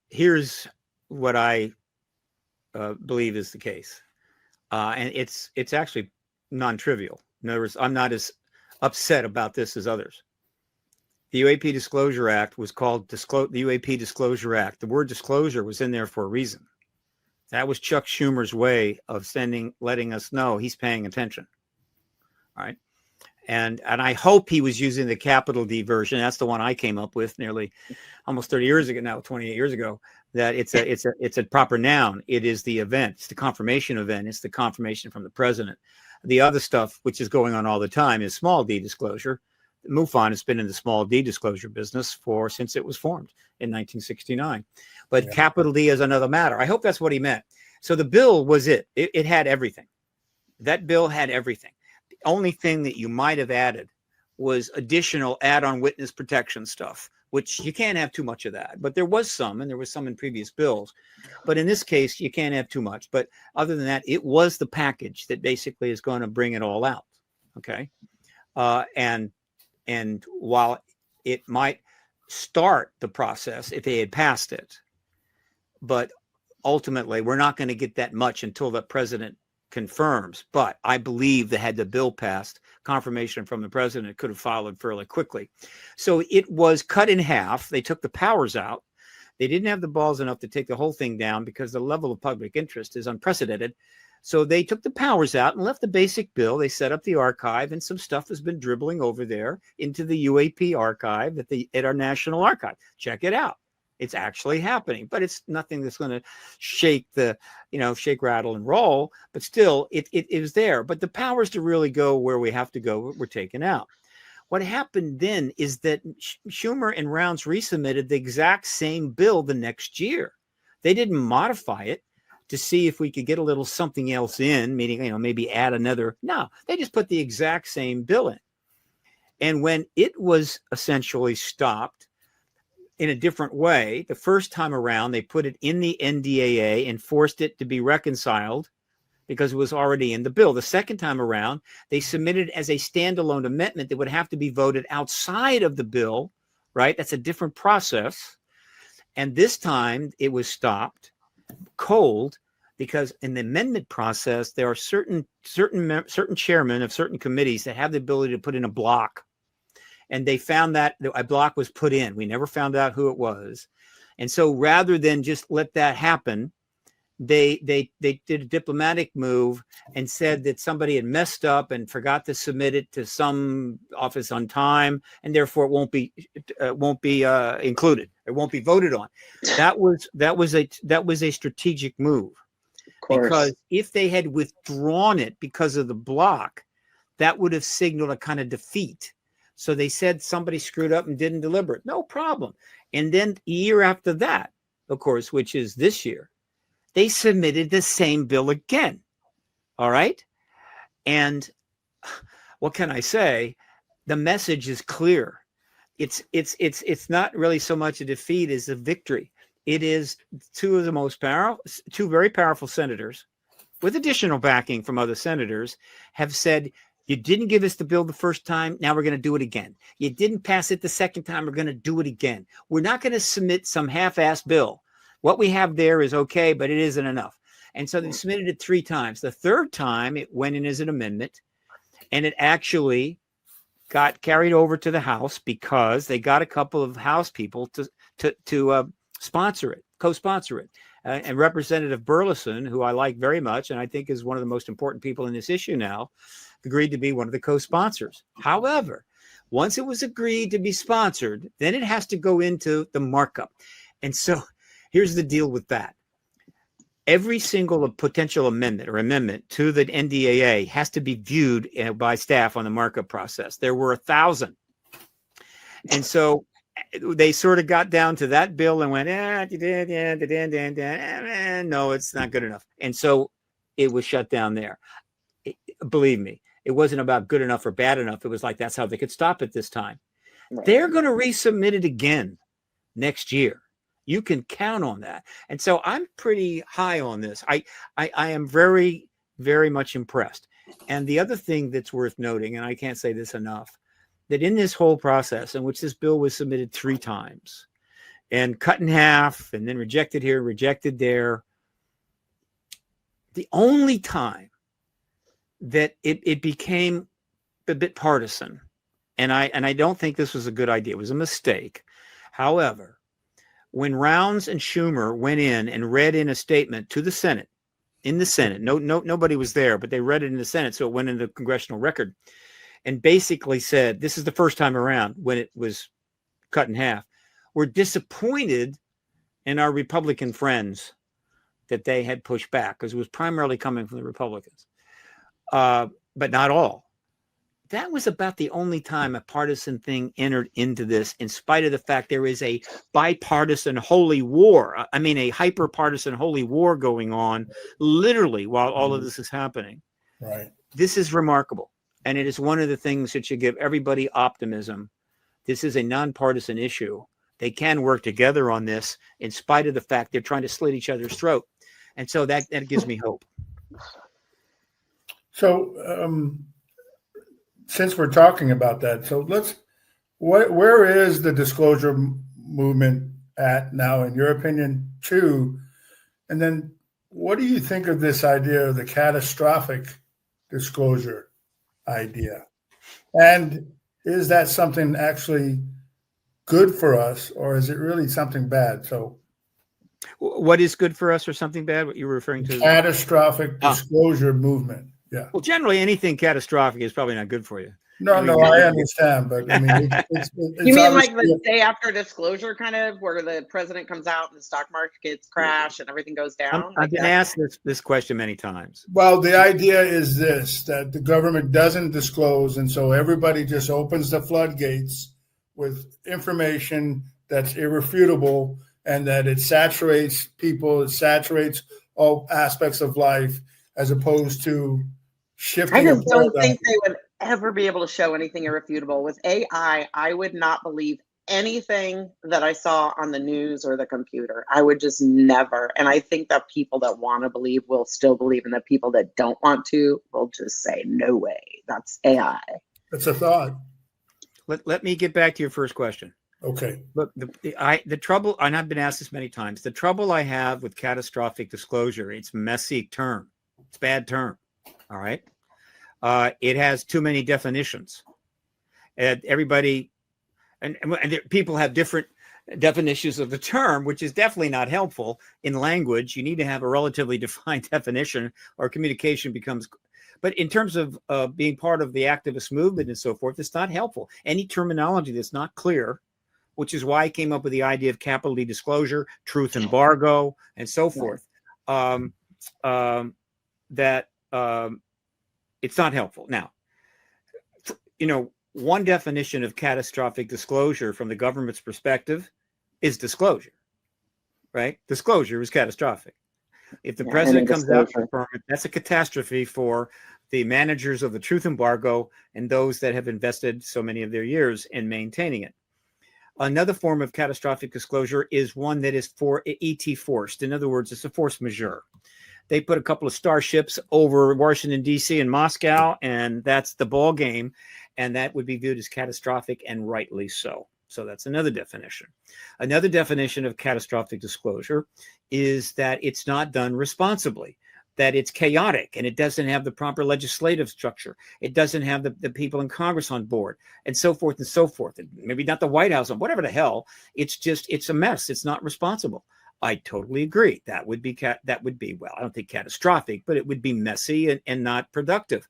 here's what I believe is the case, and it's actually non-trivial. In other words, I'm not as upset about this as others. The UAP Disclosure Act was called the UAP Disclosure Act. The word disclosure was in there for a reason. That was Chuck Schumer's way of letting us know he's paying attention. All right. And I hope he was using the capital D version. That's the one I came up with nearly almost 30 years ago now, 28 years ago, that it's a proper noun. It is the event. It's the confirmation event. It's the confirmation from the president. The other stuff, which is going on all the time, is small d disclosure. MUFON has been in the small d disclosure business since it was formed in 1969. But capital D is another matter. I hope that's what he meant. So the bill was it. It had everything. That bill had everything. The only thing that you might have added was additional add-on witness protection stuff, which you can't have too much of that. But there was some, and there was some in previous bills. But in this case, you can't have too much. But other than that, it was the package that basically is going to bring it all out. Okay. And while it might start the process if they had passed it, but ultimately we're not going to get that much until the president confirms. But I believe that had the bill passed, confirmation from the president could have followed fairly quickly. So it was cut in half. They took the powers out. They didn't have the balls enough to take the whole thing down because the level of public interest is unprecedented. So they took the powers out and left the basic bill. They set up the archive, and some stuff has been dribbling over there into the UAP archive at our National Archive. Check it out. It's actually happening, but it's nothing that's going to shake, rattle, and roll. But still, it is there. But the powers to really go where we have to go were taken out. What happened then is that Schumer and Rounds resubmitted the exact same bill the next year. They didn't modify it to see if we could get a little something else in, meaning, maybe add another. No, they just put the exact same bill in. And when it was essentially stopped in a different way, the first time around, they put it in the NDAA and forced it to be reconciled because it was already in the bill. The second time around, they submitted as a standalone amendment that would have to be voted outside of the bill, right? That's a different process. And this time it was stopped cold because in the amendment process, there are certain chairmen of certain committees that have the ability to put in a block. And they found that a block was put in. We never found out who it was. And so rather than just let that happen, they did a diplomatic move and said that somebody had messed up and forgot to submit it to some office on time, and therefore it won't be included. It won't be voted on. That was a strategic move, because if they had withdrawn it because of the block, that would have signaled a kind of defeat. So they said somebody screwed up and didn't deliver it. No problem. And then a year after that, of course, which is this year, they submitted the same bill again. All right. And what can I say? The message is clear. It's not really so much a defeat as a victory. It is two very powerful senators with additional backing from other senators have said, you didn't give us the bill the first time. Now we're going to do it again. You didn't pass it the second time. We're going to do it again. We're not going to submit some half-assed bill. What we have there is okay, but it isn't enough. And so they submitted it 3 times. The third time it went in as an amendment, and it actually got carried over to the House because they got a couple of House people to sponsor it, co-sponsor it. And Representative Burleson, who I like very much, and I think is one of the most important people in this issue now, agreed to be one of the co-sponsors. However, once it was agreed to be sponsored, then it has to go into the markup. And so here's the deal with that. Every single potential amendment to the NDAA has to be viewed by staff on the markup process. There were 1,000. And so they sort of got down to that bill and went, no, it's not good enough. And so it was shut down there. Believe me, it wasn't about good enough or bad enough. It was like, that's how they could stop it this time. Right. They're going to resubmit it again next year. You can count on that. And so I'm pretty high on this. I am very, very much impressed. And the other thing that's worth noting, and I can't say this enough, that in this whole process in which this bill was submitted 3 times and cut in half and then rejected here, rejected there, the only time that it became a bit partisan and I don't think this was a good idea. It was a mistake. However, when Rounds and Schumer went in and read in a statement to the Senate, nobody was there, but they read it in the Senate, so it went into the congressional record, and basically said, this is the first time around when it was cut in half. We're disappointed in our Republican friends that they had pushed back, because it was primarily coming from the Republicans, but not all. That was about the only time a partisan thing entered into this, in spite of the fact there is a bipartisan holy war. I mean, a hyper-partisan holy war going on literally while all of this is happening. Right. This is remarkable. And it is one of the things that should give everybody optimism. This is a nonpartisan issue. They can work together on this in spite of the fact they're trying to slit each other's throat. And so that gives me hope. So, since we're talking about that, so where is the disclosure movement at now, in your opinion, too? And then what do you think of this idea of the catastrophic disclosure idea? And is that something actually good for us, or is it really something bad? So what is good for us or something bad? What you were referring to? Catastrophic disclosure movement. Yeah. Well, generally anything catastrophic is probably not good for you. No, I understand, but I mean, it's you mean like the day after disclosure, kind of, where the president comes out and the stock markets crash and everything goes down? I've been asked this question many times. Well, the idea is this, that the government doesn't disclose, and so everybody just opens the floodgates with information that's irrefutable, and that it saturates people, it saturates all aspects of life, as opposed to shifting. I just don't think they would ever be able to show anything irrefutable. With AI, I would not believe anything that I saw on the news or the computer. I would just never. And I think that people that want to believe will still believe, and the people that don't want to will just say, no way, that's AI. That's a thought. Let me get back to your first question. Okay. Look, the trouble, and I've been asked this many times, the trouble I have with catastrophic disclosure, it's a messy term. It's a bad term. All right. It has too many definitions. And everybody, and people have different definitions of the term, which is definitely not helpful in language. You need to have a relatively defined definition, or communication becomes. But in terms of being part of the activist movement and so forth, it's not helpful. Any terminology that's not clear, which is why I came up with the idea of capital D disclosure, truth embargo, and so forth. It's not helpful. Now, one definition of catastrophic disclosure from the government's perspective is disclosure, right? Disclosure is catastrophic. If the president comes out to confirm it, that's a catastrophe for the managers of the truth embargo and those that have invested so many of their years in maintaining it. Another form of catastrophic disclosure is one that is for ET forced. In other words, it's a force majeure. They put a couple of starships over Washington, D.C. and Moscow, and that's the ball game. And that would be viewed as catastrophic, and rightly so. So that's another definition. Another definition of catastrophic disclosure is that it's not done responsibly, that it's chaotic, and it doesn't have the proper legislative structure. It doesn't have the people in Congress on board, and so forth and so forth. And maybe not the White House, or whatever the hell. It's a mess. It's not responsible. I totally agree. That would be well, I don't think catastrophic, but it would be messy and not productive.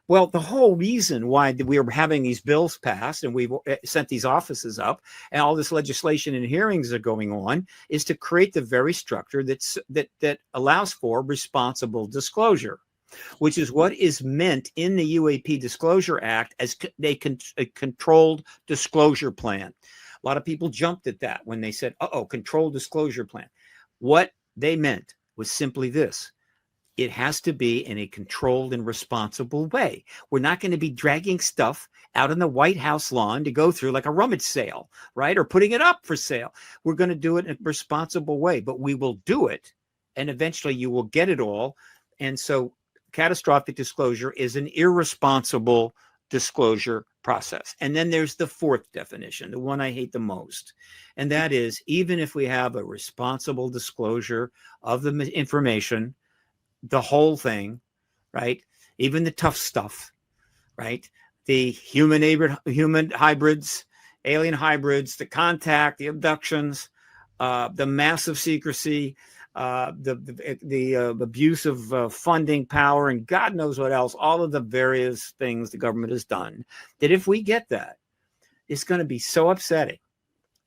Well, the whole reason why we are having these bills passed and we've sent these offices up and all this legislation and hearings are going on is to create the very structure that allows for responsible disclosure, which is what is meant in the UAP Disclosure Act as a controlled disclosure plan. A lot of people jumped at that when they said, controlled disclosure plan. What they meant was simply this. It has to be in a controlled and responsible way. We're not going to be dragging stuff out on the White House lawn to go through like a rummage sale, right? Or putting it up for sale. We're going to do it in a responsible way, but we will do it. And eventually you will get it all. And so catastrophic disclosure is an irresponsible disclosure process. And then there's the fourth definition, the one I hate the most. And that is, even if we have a responsible disclosure of the information, the whole thing, right? Even the tough stuff, right? the human hybrids, alien hybrids, the contact, the abductions, the massive secrecy, the abuse of funding power, and God knows what else, all of the various things the government has done, that if we get that, it's going to be so upsetting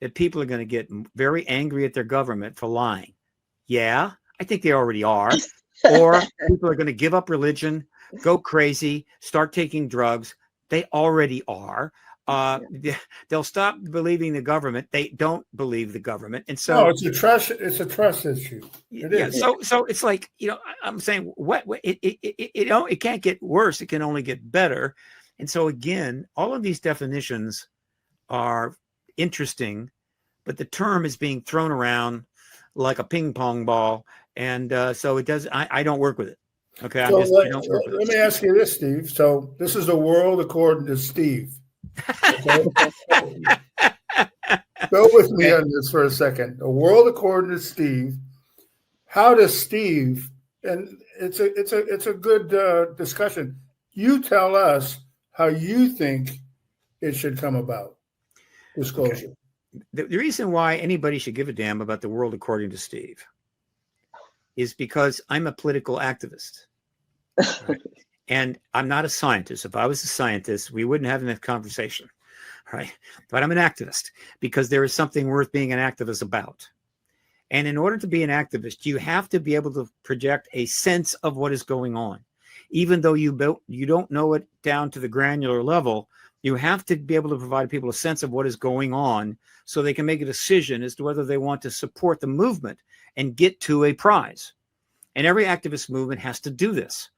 that people are going to get very angry at their government for lying. Yeah, I think they already are. Or people are going to give up religion, go crazy, start taking drugs. They already are. They'll stop believing the government. They don't believe the government. And so no, it's a trust issue. It is. So it's like, I'm saying it can't get worse. It can only get better. And so again, all of these definitions are interesting, but the term is being thrown around like a ping pong ball. And so it does. I don't work with it. Okay. So let me ask you this, Steve. So this is the world according to Steve. Okay? Go with me on this for a second. The world according to Steve. How does Steve? And it's a good discussion. You tell us how you think it should come about. Disclosure. Okay. The reason why anybody should give a damn about the world according to Steve is because I'm a political activist. Right? And I'm not a scientist. If I was a scientist, we wouldn't have this conversation, right? But I'm an activist because there is something worth being an activist about. And in order to be an activist, you have to be able to project a sense of what is going on. Even though you don't know it down to the granular level, you have to be able to provide people a sense of what is going on so they can make a decision as to whether they want to support the movement and get to a prize. And every activist movement has to do this,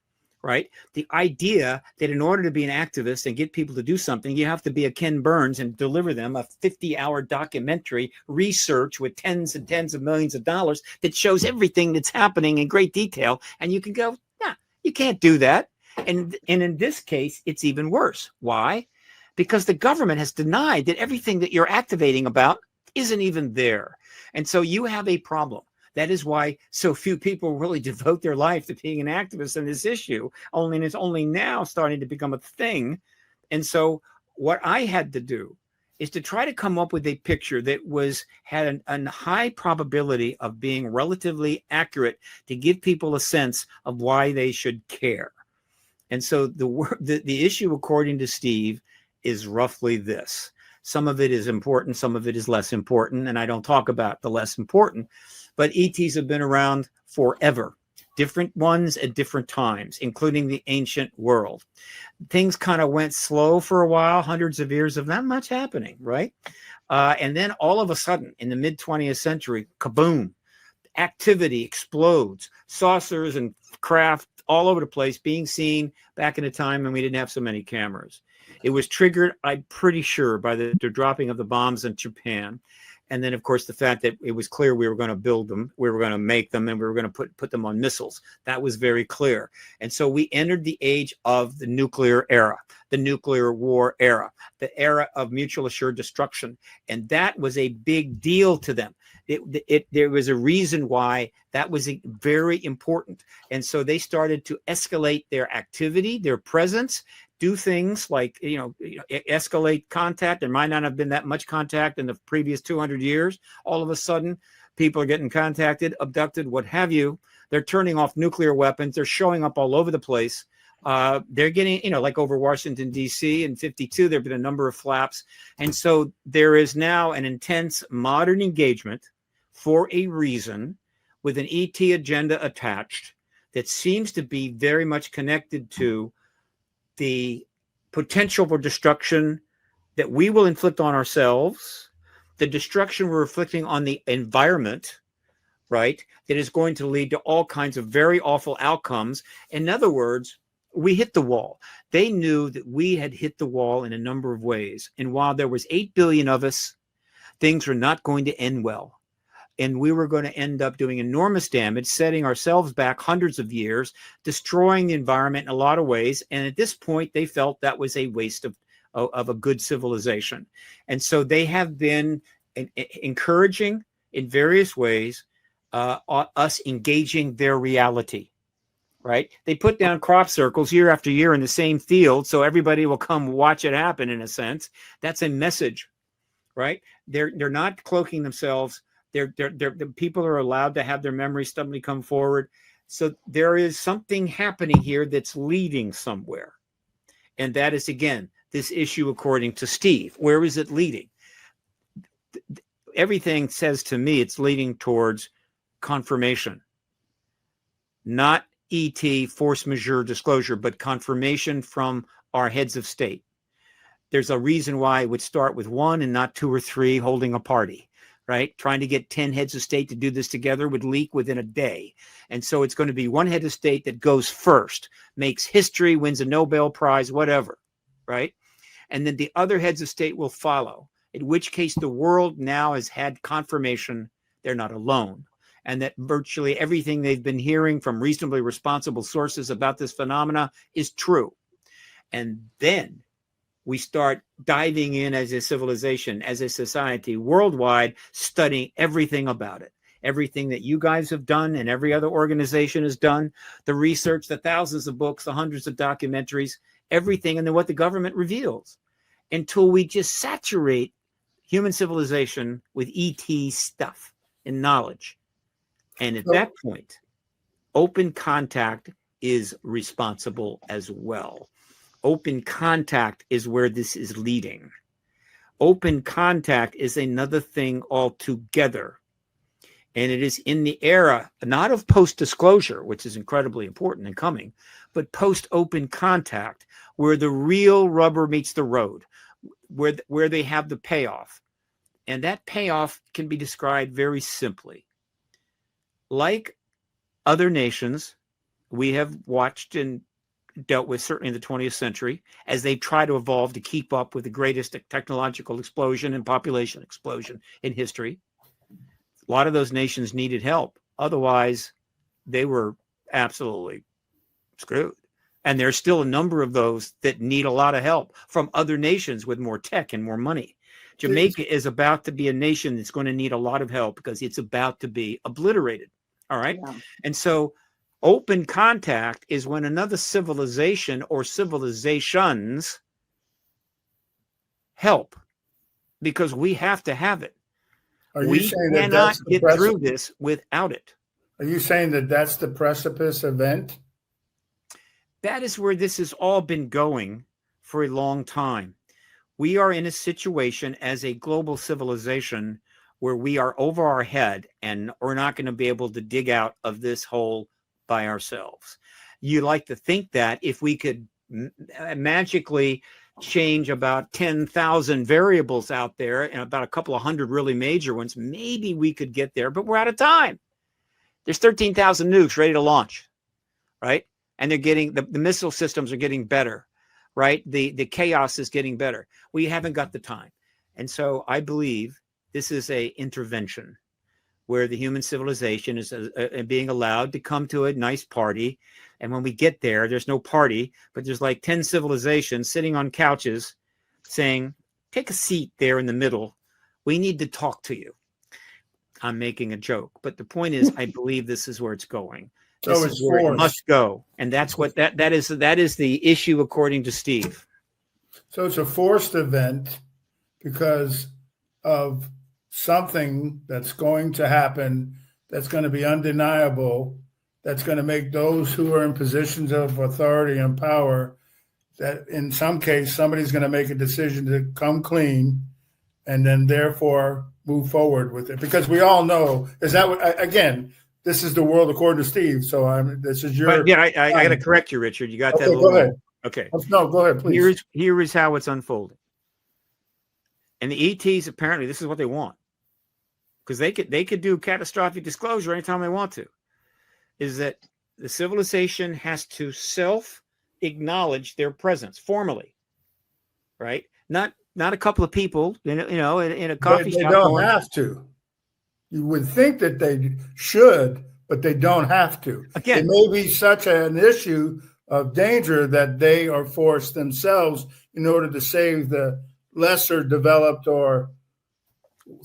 right? The idea that in order to be an activist and get people to do something, you have to be a Ken Burns and deliver them a 50-hour documentary research with tens and tens of millions of dollars that shows everything that's happening in great detail. And you can go, nah, you can't do that. And in this case, it's even worse. Why? Because the government has denied that everything that you're activating about isn't even there. And so you have a problem. That is why so few people really devote their life to being an activist in this issue. And it's only now starting to become a thing. And so what I had to do is to try to come up with a picture that had a high probability of being relatively accurate to give people a sense of why they should care. And so the issue, according to Steve, is roughly this. Some of it is important, some of it is less important, and I don't talk about the less important, but ETs have been around forever, different ones at different times, including the ancient world. Things kind of went slow for a while, hundreds of years of not much happening, right? And then all of a sudden, in the mid-20th century, kaboom, activity explodes, saucers and craft all over the place being seen back in a time when we didn't have so many cameras. It was triggered, I'm pretty sure, by the dropping of the bombs in Japan. And then, of course, the fact that it was clear we were going to build them, we were going to make them, and we were going to put them on missiles. That was very clear. And so we entered the age of the nuclear era, the nuclear war era, the era of mutual assured destruction. And that was a big deal to them. There was a reason why that was very important. And so they started to escalate their activity, their presence, do things like, escalate contact. There might not have been that much contact in the previous 200 years. All of a sudden, people are getting contacted, abducted, what have you. They're turning off nuclear weapons. They're showing up all over the place. They're getting, like over Washington, D.C. in 52, there have been a number of flaps. And so there is now an intense modern engagement for a reason with an ET agenda attached that seems to be very much connected to the potential for destruction that we will inflict on ourselves, the destruction we're inflicting on the environment, right? That is going to lead to all kinds of very awful outcomes. In other words, we hit the wall. They knew that we had hit the wall in a number of ways. And while there was 8 billion of us, things were not going to end well. And we were going to end up doing enormous damage, setting ourselves back hundreds of years, destroying the environment in a lot of ways. And at this point, they felt that was a waste of a good civilization. And so they have been encouraging in various ways us engaging their reality, right? They put down crop circles year after year in the same field, so everybody will come watch it happen. In a sense, that's a message, right? They're not cloaking themselves. The people are allowed to have their memories suddenly come forward. So there is something happening here that's leading somewhere, and that is again this issue according to Steve. Where is it leading? Everything says to me it's leading towards confirmation, not ET force majeure disclosure, but confirmation from our heads of state. There's a reason why it would start with one and not two or three holding a party, right? Trying to get 10 heads of state to do this together would leak within a day. And so it's going to be one head of state that goes first, makes history, wins a Nobel Prize, whatever, right? And then the other heads of state will follow, in which case the world now has had confirmation they're not alone, and that virtually everything they've been hearing from reasonably responsible sources about this phenomena is true. And then we start diving in as a civilization, as a society worldwide, studying everything about it. Everything that you guys have done and every other organization has done, the research, the thousands of books, the hundreds of documentaries, everything, and then what the government reveals, until we just saturate human civilization with ET stuff and knowledge. And at that point, open contact is responsible as well. Open contact is where this is leading. Open contact is another thing altogether. And it is in the era, not of post-disclosure, which is incredibly important and coming, but post-open contact, where the real rubber meets the road, where they have the payoff. And that payoff can be described very simply. Like other nations, we have watched and dealt with, certainly in the 20th century, as they try to evolve to keep up with the greatest technological explosion and population explosion in history. A lot of those nations needed help. Otherwise, they were absolutely screwed. And there's still a number of those that need a lot of help from other nations with more tech and more money. Jamaica is about to be a nation that's going to need a lot of help because it's about to be obliterated. All right. Yeah. And so open contact is when another civilization or civilizations help, because we have to have it. We cannot get through this without it. Are you saying that that's the precipice event? That is where this has all been going for a long time. We are in a situation as a global civilization where we are over our head and we're not going to be able to dig out of this hole by ourselves. You like to think that if we could magically change about 10,000 variables out there and about a couple of hundred really major ones, maybe we could get there, but we're out of time. There's 13,000 nukes ready to launch, right? And they're getting, the missile systems are getting better, right? The chaos is getting better. We haven't got the time. And so I believe this is a intervention where the human civilization is being allowed to come to a nice party. And when we get there, there's no party, but there's like 10 civilizations sitting on couches saying, take a seat there in the middle. We need to talk to you. I'm making a joke, but the point is, I believe this is where it's going. This is where it must go. And that's what that is the issue, according to Steve. So it's a forced event because of something that's going to happen, that's going to be undeniable, that's going to make those who are in positions of authority and power, that in some case, somebody's going to make a decision to come clean and then therefore move forward with it. Because we all know, is that what, again, this is the world according to Steve. So this is your. But yeah, I got to correct you, Richard. You got okay, that. Go ahead. Okay. No, go ahead, please. Here is how it's unfolding. And the ETs, apparently, this is what they want, because they could do catastrophic disclosure anytime they want to. Is that the civilization has to self-acknowledge their presence formally, right? Not a couple of people, in a coffee shop. They don't have to. You would think that they should, but they don't have to. Again, it may be such an issue of danger that they are forced themselves in order to save the lesser developed or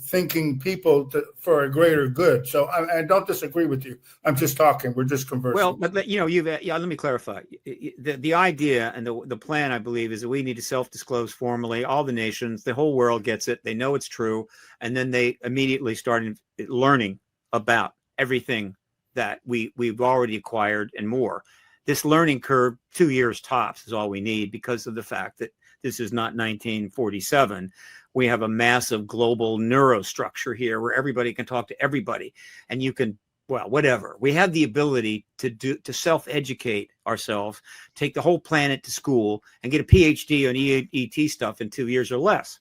thinking people for a greater good. So I don't disagree with you. I'm just talking. We're just conversing. Well, but you know, let me clarify. The idea and the plan, I believe, is that we need to self-disclose formally. All the nations, the whole world gets it. They know it's true, and then they immediately start learning about everything that we've already acquired and more. This learning curve, 2 years tops, is all we need, because of the fact that this is not 1947. We have a massive global neurostructure here where everybody can talk to everybody, and you can, well, whatever. We have the ability to self-educate ourselves, take the whole planet to school, and get a PhD on ET stuff in 2 years or less.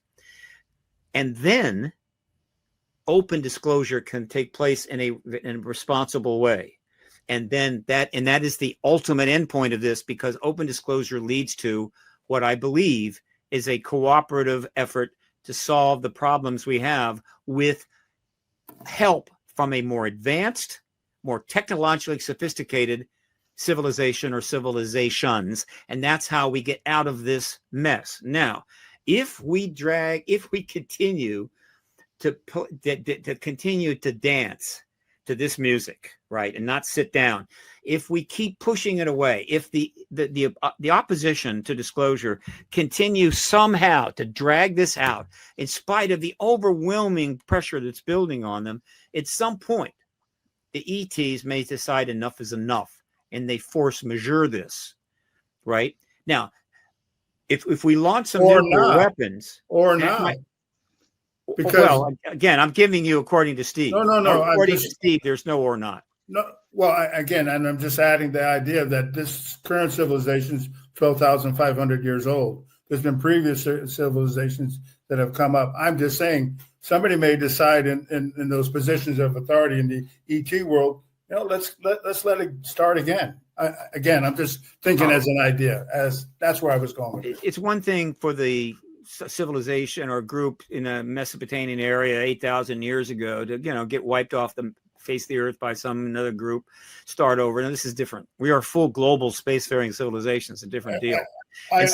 And then open disclosure can take place in a responsible way. And then that is the ultimate endpoint of this, because open disclosure leads to what I believe is a cooperative effort to solve the problems we have with help from a more advanced, more technologically sophisticated civilization or civilizations. And that's how we get out of this mess. Now, if we continue to continue to dance to this music, right, and not sit down, if we keep pushing it away, if the opposition to disclosure continues somehow to drag this out, in spite of the overwhelming pressure that's building on them, at some point, the ETs may decide enough is enough, and they force majeure this, right? Now, if we launch some nuclear weapons, or not. Because, well, again, I'm giving you according to Steve. No. According to Steve, there's no or not. No. Well, again, and I'm just adding the idea that this current civilization is 12,500 years old. There's been previous civilizations that have come up. I'm just saying somebody may decide in those positions of authority in the ET world, you know, let's let it start again. I'm just thinking as an idea, as that's where I was going with it. It's one thing for the civilization or group in a Mesopotamian area 8,000 years ago to, you know, get wiped off the face of the earth by another group, start over. Now this is different. We are full global spacefaring civilization. It's a different deal. I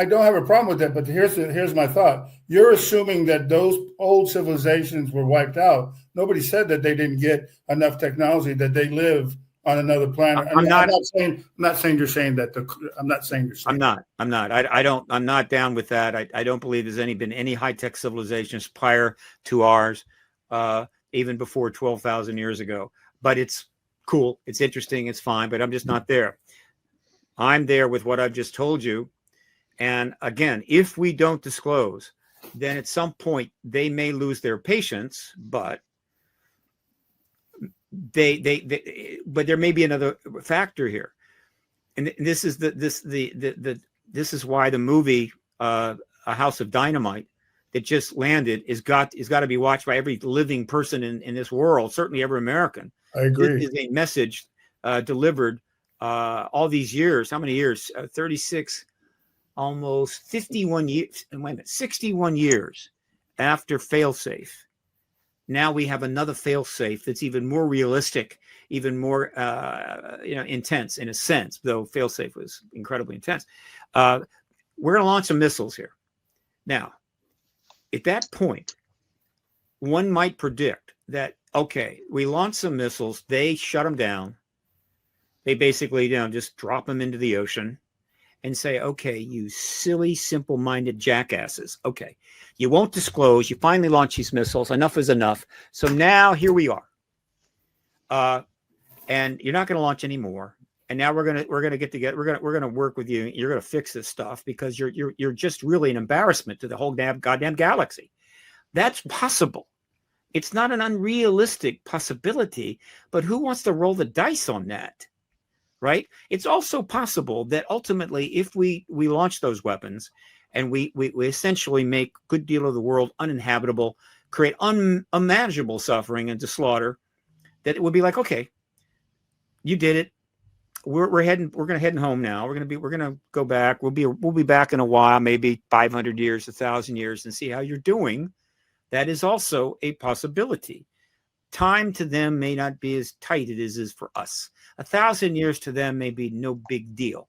don't have a problem with that, but here's my thought. You're assuming that those old civilizations were wiped out. Nobody said that they didn't get enough technology, that they live on another planet. I'm not saying you're saying that. I'm not saying you're saying. I'm not. I'm not down with that. I don't believe there's been any high-tech civilizations prior to ours, even before 12,000 years ago. But it's cool. It's interesting. It's fine. But I'm just not there. I'm there with what I've just told you. And again, if we don't disclose, then at some point they may lose their patience. But but there may be another factor here, and this is this is why the movie A House of Dynamite that just landed is got to be watched by every living person in this world, certainly every American. I agree. This is a message delivered all these years. How many years? 36, almost 51 years. And wait a minute, 61 years after failsafe. Now we have another fail-safe that's even more realistic, even more intense in a sense, though fail-safe was incredibly intense. We're going to launch some missiles here. Now, at that point, one might predict that, okay, we launch some missiles, they shut them down. They basically, just drop them into the ocean and say, okay, you silly, simple-minded jackasses. Okay, you won't disclose. You finally launch these missiles. Enough is enough. So now here we are. And you're not going to launch any more. And now we're gonna get together. We're gonna work with you. You're gonna fix this stuff because you're just really an embarrassment to the whole goddamn galaxy. That's possible. It's not an unrealistic possibility, but who wants to roll the dice on that? Right? It's also possible that ultimately, if we launch those weapons and we essentially make a good deal of the world uninhabitable, create unimaginable suffering and slaughter, that it would be like, okay, you did it. We're gonna head home now. We're gonna go back. We'll be back in a while, maybe 500 years, 1,000 years, and see how you're doing. That is also a possibility. Time to them may not be as tight it is for us. 1,000 years to them may be no big deal.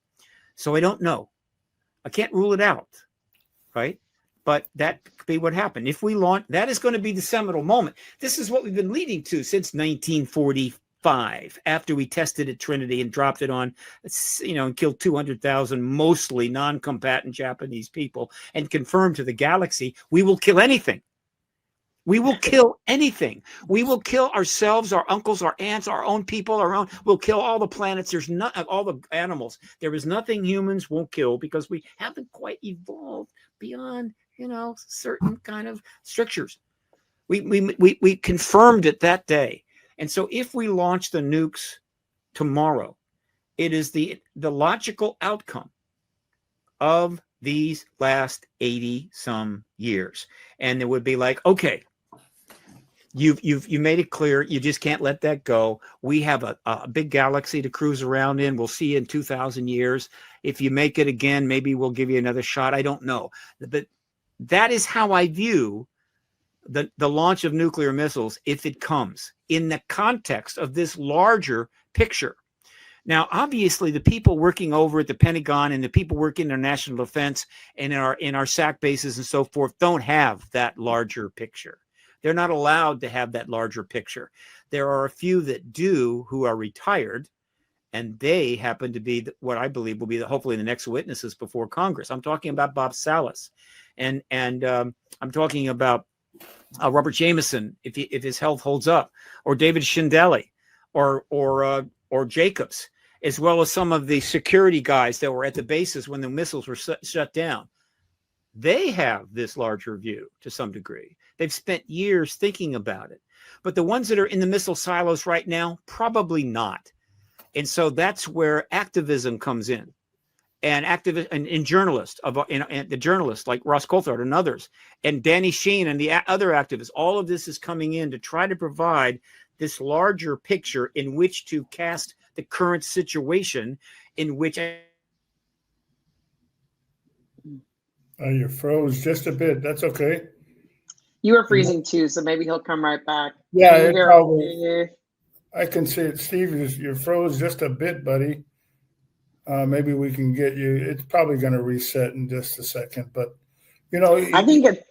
So I don't know. I can't rule it out, right? but that could be what happened. If we launch, that is going to be the seminal moment. This is what we've been leading to since 1945, after we tested at Trinity and dropped it on, and killed 200,000 mostly non-combatant Japanese people, and confirmed to the galaxy, we will kill anything. We will kill anything. We will kill ourselves, our uncles, our aunts, our own people, we'll kill all the planets. There's not all the animals. There is nothing humans won't kill, because we haven't quite evolved beyond, certain kind of strictures. We confirmed it that day. And so if we launch the nukes tomorrow, it is the logical outcome of these last 80 some years. And it would be like, okay, you made it clear. You just can't let that go. We have a big galaxy to cruise around in. We'll see you in 2,000 years. If you make it again, maybe we'll give you another shot. I don't know. But that is how I view the launch of nuclear missiles, if it comes, in the context of this larger picture. Now, obviously, the people working over at the Pentagon and the people working in our national defense and in our SAC bases and so forth don't have that larger picture. They're not allowed to have that larger picture. There are a few that do, who are retired, and they happen to be what I believe will be hopefully the next witnesses before Congress. I'm talking about Bob Salas, and I'm talking about Robert Jameson, if his health holds up, or David Shindeli, or Jacobs, as well as some of the security guys that were at the bases when the missiles were shut down. They have this larger view to some degree. They've spent years thinking about it. But the ones that are in the missile silos right now, probably not. And so that's where activism comes in. And journalists, and the journalists like Ross Coulthard and others, and Danny Sheen and the other activists, all of this is coming in to try to provide this larger picture in which to cast the current situation in which. You froze just a bit. That's okay. You were freezing too, so maybe he'll come right back. Yeah, probably. I can see it. Steve, you froze just a bit, buddy. Maybe we can get you. It's probably going to reset in just a second, but I think it.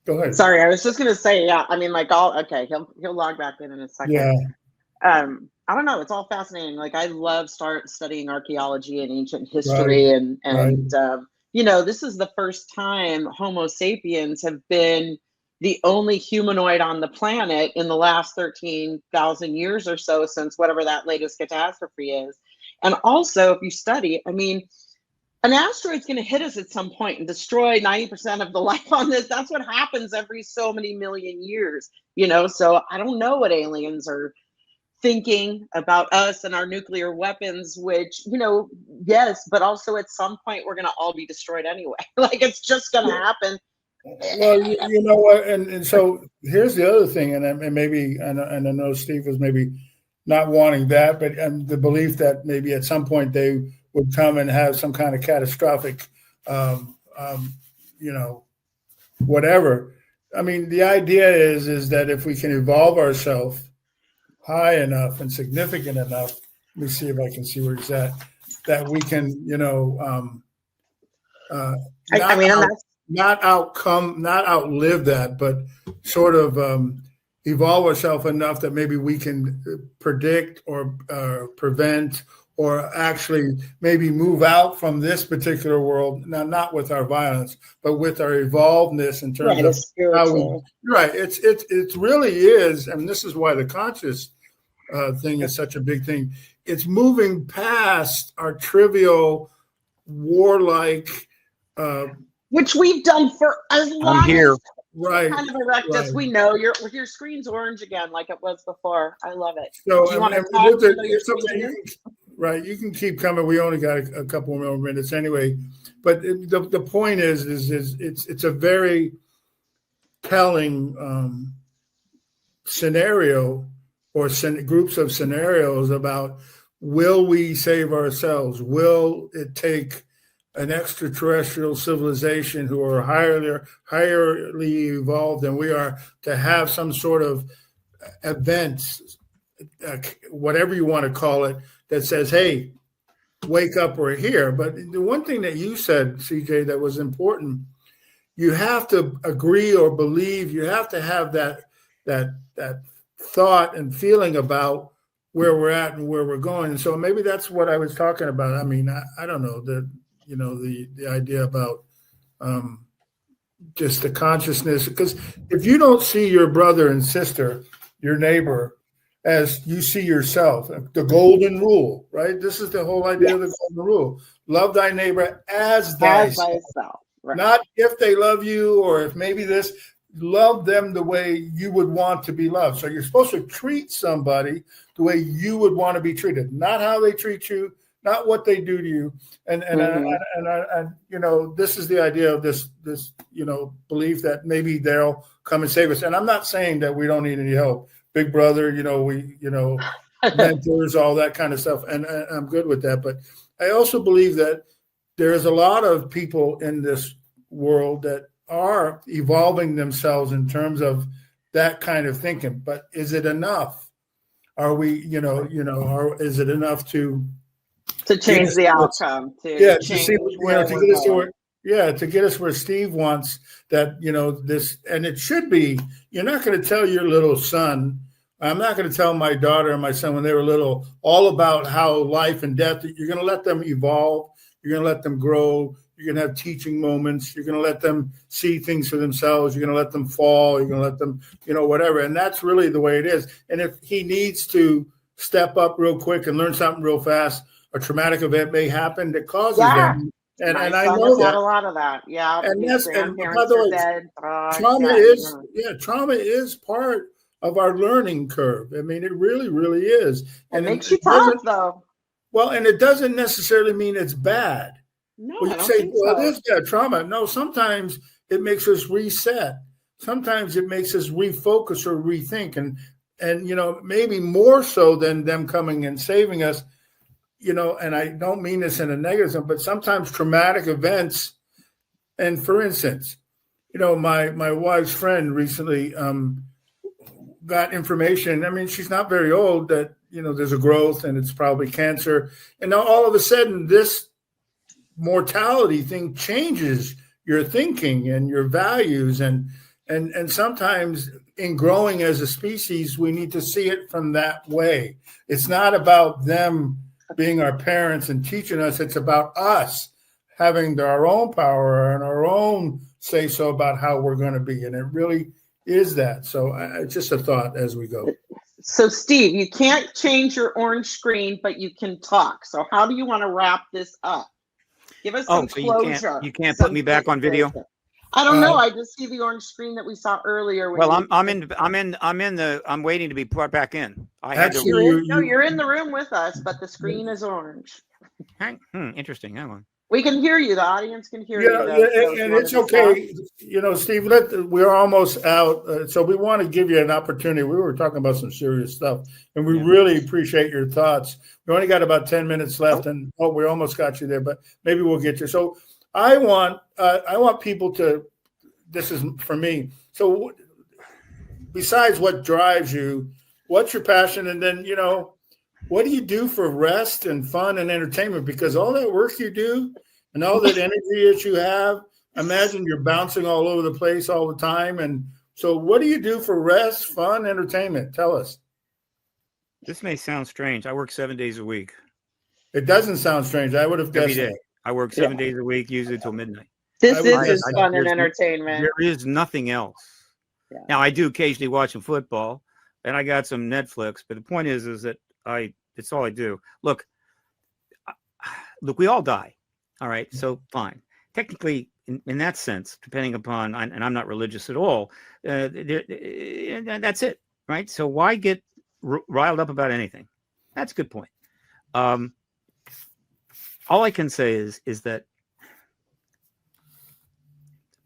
Go ahead. Sorry, I was just going to say, yeah. I mean, okay, he'll log back in a second. Yeah. I don't know. It's all fascinating. Like, I love studying archaeology and ancient history, right. and this is the first time Homo sapiens have been the only humanoid on the planet in the last 13,000 years or so, since whatever that latest catastrophe is. And also, if you study, I mean, an asteroid's going to hit us at some point and destroy 90% of the life on this. That's what happens every so many million years, So I don't know what aliens are thinking about us and our nuclear weapons, which, yes, but also at some point we're going to all be destroyed anyway. Like, it's just going to happen. Well, you know what, and so here's the other thing, and I know Steve was maybe not wanting that, but the belief that maybe at some point they would come and have some kind of catastrophic, whatever. I mean, the idea is that if we can evolve ourselves high enough and significant enough, let me see if I can see where it's at, that we can, not outlive that, but sort of evolve ourselves enough that maybe we can predict or prevent or actually maybe move out from this particular world. Now, not with our violence, but with our evolvedness in terms of how we. Right. It really is, and this is why the conscious thing is such a big thing. It's moving past our trivial, warlike. Which we've done for as long as right, kind of erect us. We know your screen's orange again, like it was before. I love it. So do you want to talk right, you can keep coming. We only got a couple more minutes anyway. But the point is it's a very telling scenario or groups of scenarios about, will we save ourselves? Will it take an extraterrestrial civilization who are highly evolved than we are to have some sort of event, whatever you want to call it, that says, hey, wake up, we're here. But the one thing that you said, CJ, that was important you have to agree or believe. You have to have that thought and feeling about where we're at and where we're going. And so maybe that's what I was talking about. I mean, I don't know, the idea about just the consciousness, because if you don't see your brother and sister, your neighbor, as you see yourself, the golden rule, right? This is the whole idea of the golden rule. Love thy neighbor as thyself. Right. Not if they love you or if maybe this, love them the way you would want to be loved. So you're supposed to treat somebody the way you would want to be treated, not how they treat you, not what they do to you. And this is the idea of this belief that maybe they'll come and save us. And I'm not saying that we don't need any help. Big brother, mentors, all that kind of stuff. And I'm good with that. But I also believe that there's a lot of people in this world that are evolving themselves in terms of that kind of thinking. But is it enough? Are we, is it enough to change the outcome? To get us where Steve wants, that, this, and it should be, you're not going to tell your little son, I'm not going to tell my daughter and my son when they were little all about how life and death, you're going to let them evolve. You're going to let them grow. You're going to have teaching moments. You're going to let them see things for themselves. You're going to let them fall. You're going to let them, whatever. And that's really the way it is. And if he needs to step up real quick and learn something real fast, a traumatic event may happen that causes them. And I know that. Had a lot of that. Yeah. And that's, and by the way, trauma is part of our learning curve. I mean, it really, really is. And it makes you tough, though. Well, and it doesn't necessarily mean it's bad. No, well, you say, well, it is bad trauma. No, sometimes it makes us reset. Sometimes it makes us refocus or rethink. And maybe more so than them coming and saving us, and I don't mean this in a negative, but sometimes traumatic events. And for instance, my wife's friend recently got information. I mean, she's not very old, that, there's a growth and it's probably cancer. And now all of a sudden this mortality thing changes your thinking and your values. And sometimes in growing as a species, we need to see it from that way. It's not about them being our parents and teaching us. It's about us having our own power and our own say so about how we're going to be. And it really is that. So it's just a thought as we go. So Steve, you can't change your orange screen, but you can talk. So how do you want to wrap this up? Give us some closure. You can't put me back on video. I don't know. I just see the orange screen that we saw earlier. Well, I'm waiting to be brought back in. You're in the room with us, but the screen is orange. Interesting. Hang on. We can hear you. The audience can hear you. And it's okay. Steve, we're almost out. So we want to give you an opportunity. We were talking about some serious stuff, and we really appreciate your thoughts. We only got about 10 minutes left, and we almost got you there, but maybe we'll get you. So I want people to, this is for me. So besides what drives you, what's your passion? And then, what do you do for rest and fun and entertainment? Because all that work you do and all that energy that you have, imagine you're bouncing all over the place all the time. And so what do you do for rest, fun, entertainment? Tell us. This may sound strange. I work 7 days a week. It doesn't sound strange. I would have guessed every day. I work 7 days a week, usually till midnight. This is fun and entertainment. There is nothing else. Yeah. Now, I do occasionally watch some football, and I got some Netflix. But the point is that it's all I do. Look, we all die. All right. So fine. Technically, in that sense, depending upon, and I'm not religious at all, that's it. Right. So why get riled up about anything? That's a good point. All I can say is that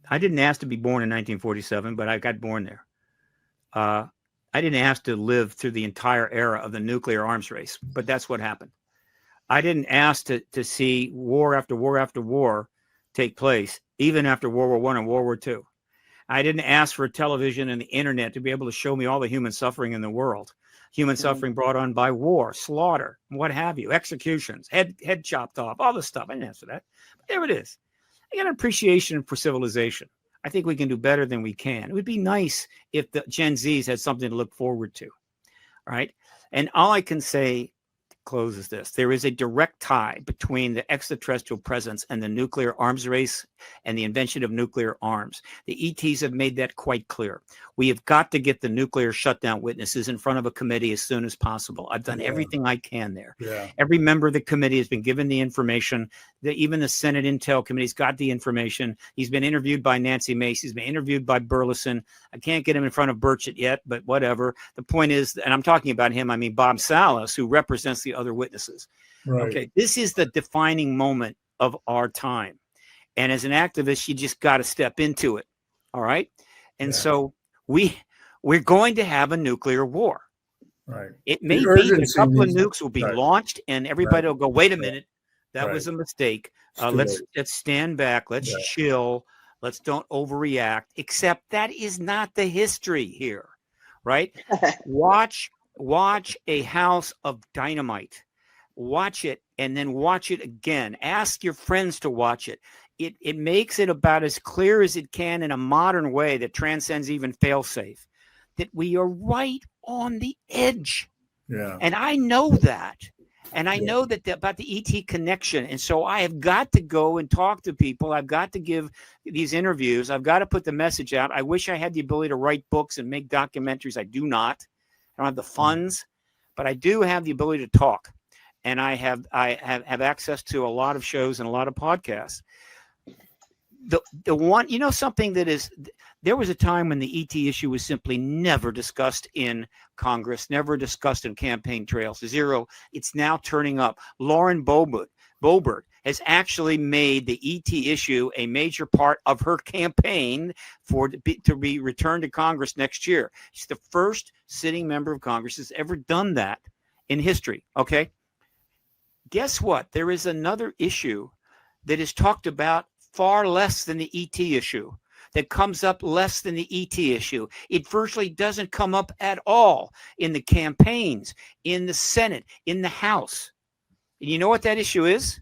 I didn't ask to be born in 1947, but I got born there. I didn't ask to live through the entire era of the nuclear arms race, but that's what happened. I didn't ask to see war after war after war take place, even after World War I and World War II. I didn't ask for television and the internet to be able to show me all the human suffering in the world. Human suffering brought on by war, slaughter, what have you, executions, head chopped off, all this stuff. I didn't ask for that. But there it is. I got an appreciation for civilization. I think we can do better than we can. It would be nice if the Gen Zs had something to look forward to. All right. And all I can say closes this. There is a direct tie between the extraterrestrial presence and the nuclear arms race and the invention of nuclear arms. The ETs have made that quite clear. We have got to get the nuclear shutdown witnesses in front of a committee as soon as possible. I've done everything I can there. Yeah. Every member of the committee has been given the information. Even the Senate Intel Committee's got the information. He's been interviewed by Nancy Mace. He's been interviewed by Burleson. I can't get him in front of Burchett yet, but whatever. The point is, and I'm talking about him, I mean Bob Salas, who represents the other witnesses. Right. Okay, this is the defining moment of our time. And as an activist, you just got to step into it. All right. And so we're going to have a nuclear war. Right. It may be that a couple of nukes will be launched and everybody will go, wait a minute, that was a mistake. Let's stand back. Let's chill. Let's don't overreact, except that is not the history here. Right. Watch a house of dynamite. Watch it and then watch it again. Ask your friends to watch it. It makes it about as clear as it can in a modern way that transcends even fail-safe, that we are right on the edge. Yeah. And I know that. And I know that about the ET connection. And so I have got to go and talk to people. I've got to give these interviews. I've got to put the message out. I wish I had the ability to write books and make documentaries. I do not. I don't have the funds, but I do have the ability to talk. And I have access to a lot of shows and a lot of podcasts. The one, something that is, there was a time when the ET issue was simply never discussed in Congress, never discussed in campaign trails. Zero. It's now turning up. Lauren Boebert has actually made the ET issue a major part of her campaign to be returned to Congress next year. She's the first sitting member of Congress that's ever done that in history. Okay. Guess what? There is another issue that is talked about far less than the ET issue, that comes up less than the ET issue. It virtually doesn't come up at all in the campaigns, in the Senate, in the House. And you know what that issue is?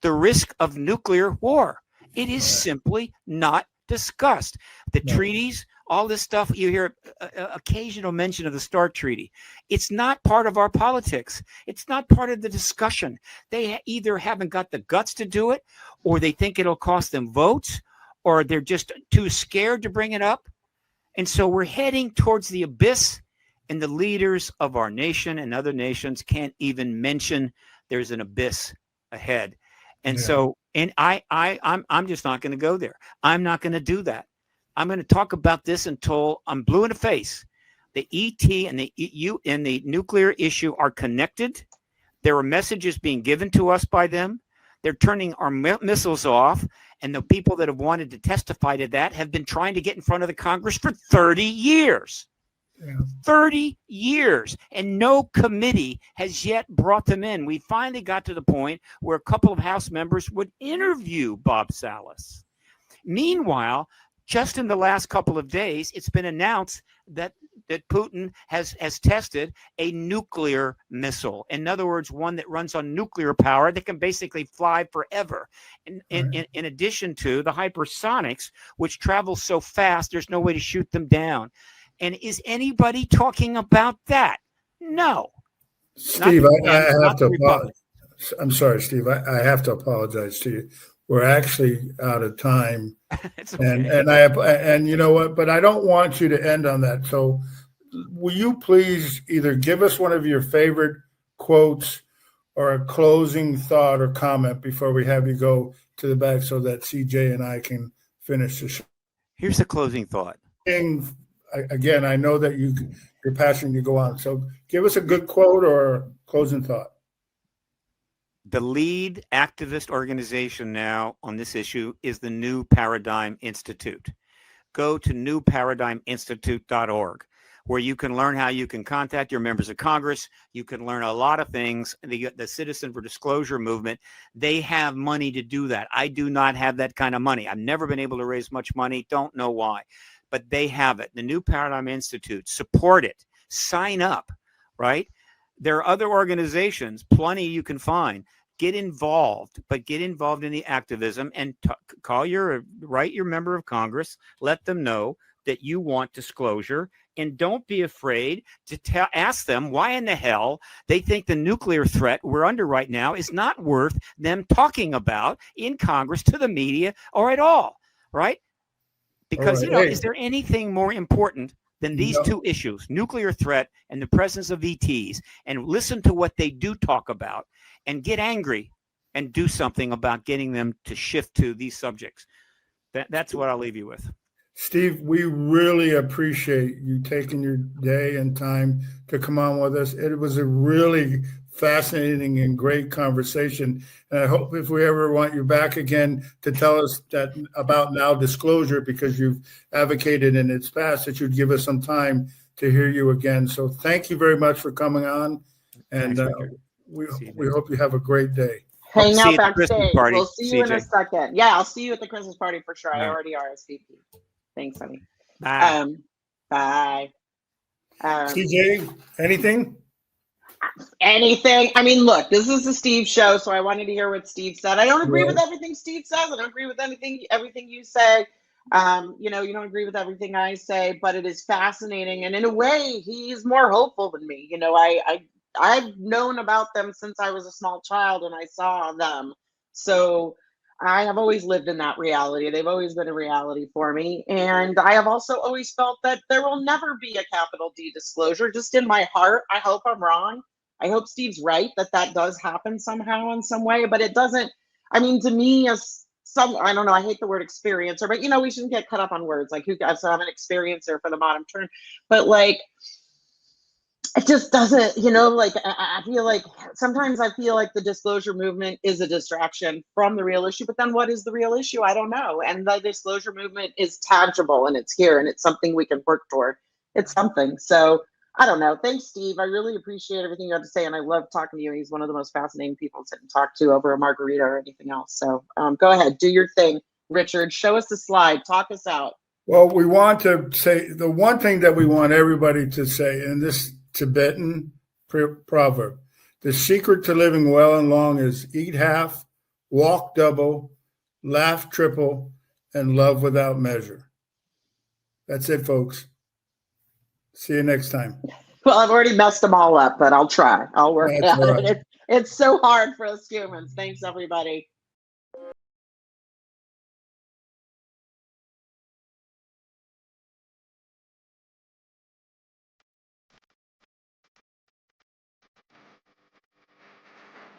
The risk of nuclear war. It is simply not discussed. The treaties, all this stuff, you hear occasional mention of the START Treaty. It's not part of our politics. It's not part of the discussion. They either haven't got the guts to do it, or they think it'll cost them votes, or they're just too scared to bring it up. And so we're heading towards the abyss, and the leaders of our nation and other nations can't even mention there's an abyss ahead. And so, and I'm just not going to go there. I'm not going to do that. I'm going to talk about this until I'm blue in the face. The ET and the nuclear issue are connected. There are messages being given to us by them. They're turning our missiles off. And the people that have wanted to testify to that have been trying to get in front of the Congress for 30 years. 30 years. And no committee has yet brought them in. We finally got to the point where a couple of House members would interview Bob Salas. Meanwhile, just in the last couple of days, it's been announced that Putin has tested a nuclear missile. In other words, one that runs on nuclear power that can basically fly forever. In addition to the hypersonics, which travel so fast, there's no way to shoot them down. And is anybody talking about that? No. Steve, I have to apologize. I'm sorry, Steve. I have to apologize to you. We're actually out of time. Okay. And you know what? But I don't want you to end on that. So will you please either give us one of your favorite quotes or a closing thought or comment before we have you go to the back so that CJ and I can finish the show? Here's the closing thought. Again, I know that you're passionate to go on. So give us a good quote or closing thought. The lead activist organization now on this issue is the New Paradigm Institute. Go to newparadigminstitute.org, where you can learn how you can contact your members of Congress. You can learn a lot of things. The Citizen for Disclosure movement, they have money to do that. I do not have that kind of money. I've never been able to raise much money. Don't know why, but they have it. The New Paradigm Institute, support it, sign up, right? There are other organizations, plenty you can find. get involved, but get involved in the activism and write your member of Congress, let them know that you want disclosure, and don't be afraid to ask them why in the hell they think the nuclear threat we're under right now is not worth them talking about in Congress, to the media, or at all, right? Because, All right. is there anything more important than these two issues, nuclear threat and the presence of ETs? And listen to what they do talk about and get angry and do something about getting them to shift to these subjects. That's what I'll leave you with. Steve, we really appreciate you taking your day and time to come on with us. It was a really fascinating and great conversation. And I hope if we ever want you back again to tell us that about now disclosure, because you've advocated in its past, that you'd give us some time to hear you again. So thank you very much for coming on. And we hope you have a great day. Hang out Christmas backstage. party, We'll see you in a CJ. second. Yeah, I'll see you at the Christmas party for sure. All I right. already RSVP. Thanks, honey. Bye. Bye. CJ, anything? Anything. I mean, look, this is the Steve show, so I wanted to hear what Steve said. I don't agree with everything Steve says. I don't agree with everything you say. You don't agree with everything I say, but it is fascinating. And in a way, he's more hopeful than me. I've known about them since I was a small child and I saw them. So I have always lived in that reality. They've always been a reality for me. And I have also always felt that there will never be a capital D disclosure. Just in my heart, I hope I'm wrong. I hope Steve's right that does happen somehow in some way, but it doesn't. I mean, to me, as I don't know, I hate the word experiencer, but we shouldn't get cut up on words. Like, so I'm an experiencer for the modern term, but like, it just doesn't, I feel like sometimes the disclosure movement is a distraction from the real issue, but then what is the real issue? I don't know. And the disclosure movement is tangible and it's here and it's something we can work toward. It's something. So I don't know. Thanks, Steve. I really appreciate everything you had to say. And I love talking to you. He's one of the most fascinating people to sit and talk to over a margarita or anything else. So go ahead, do your thing, Richard. Show us the slide. Talk us out. Well, we want to say the one thing that we want everybody to say in this Tibetan proverb: the secret to living well and long is eat half, walk double, laugh triple, and love without measure. That's it, folks. See you next time. Well, I've already messed them all up, but I'll try. I'll work That's it all out. right. It's so hard for us humans. Thanks, everybody.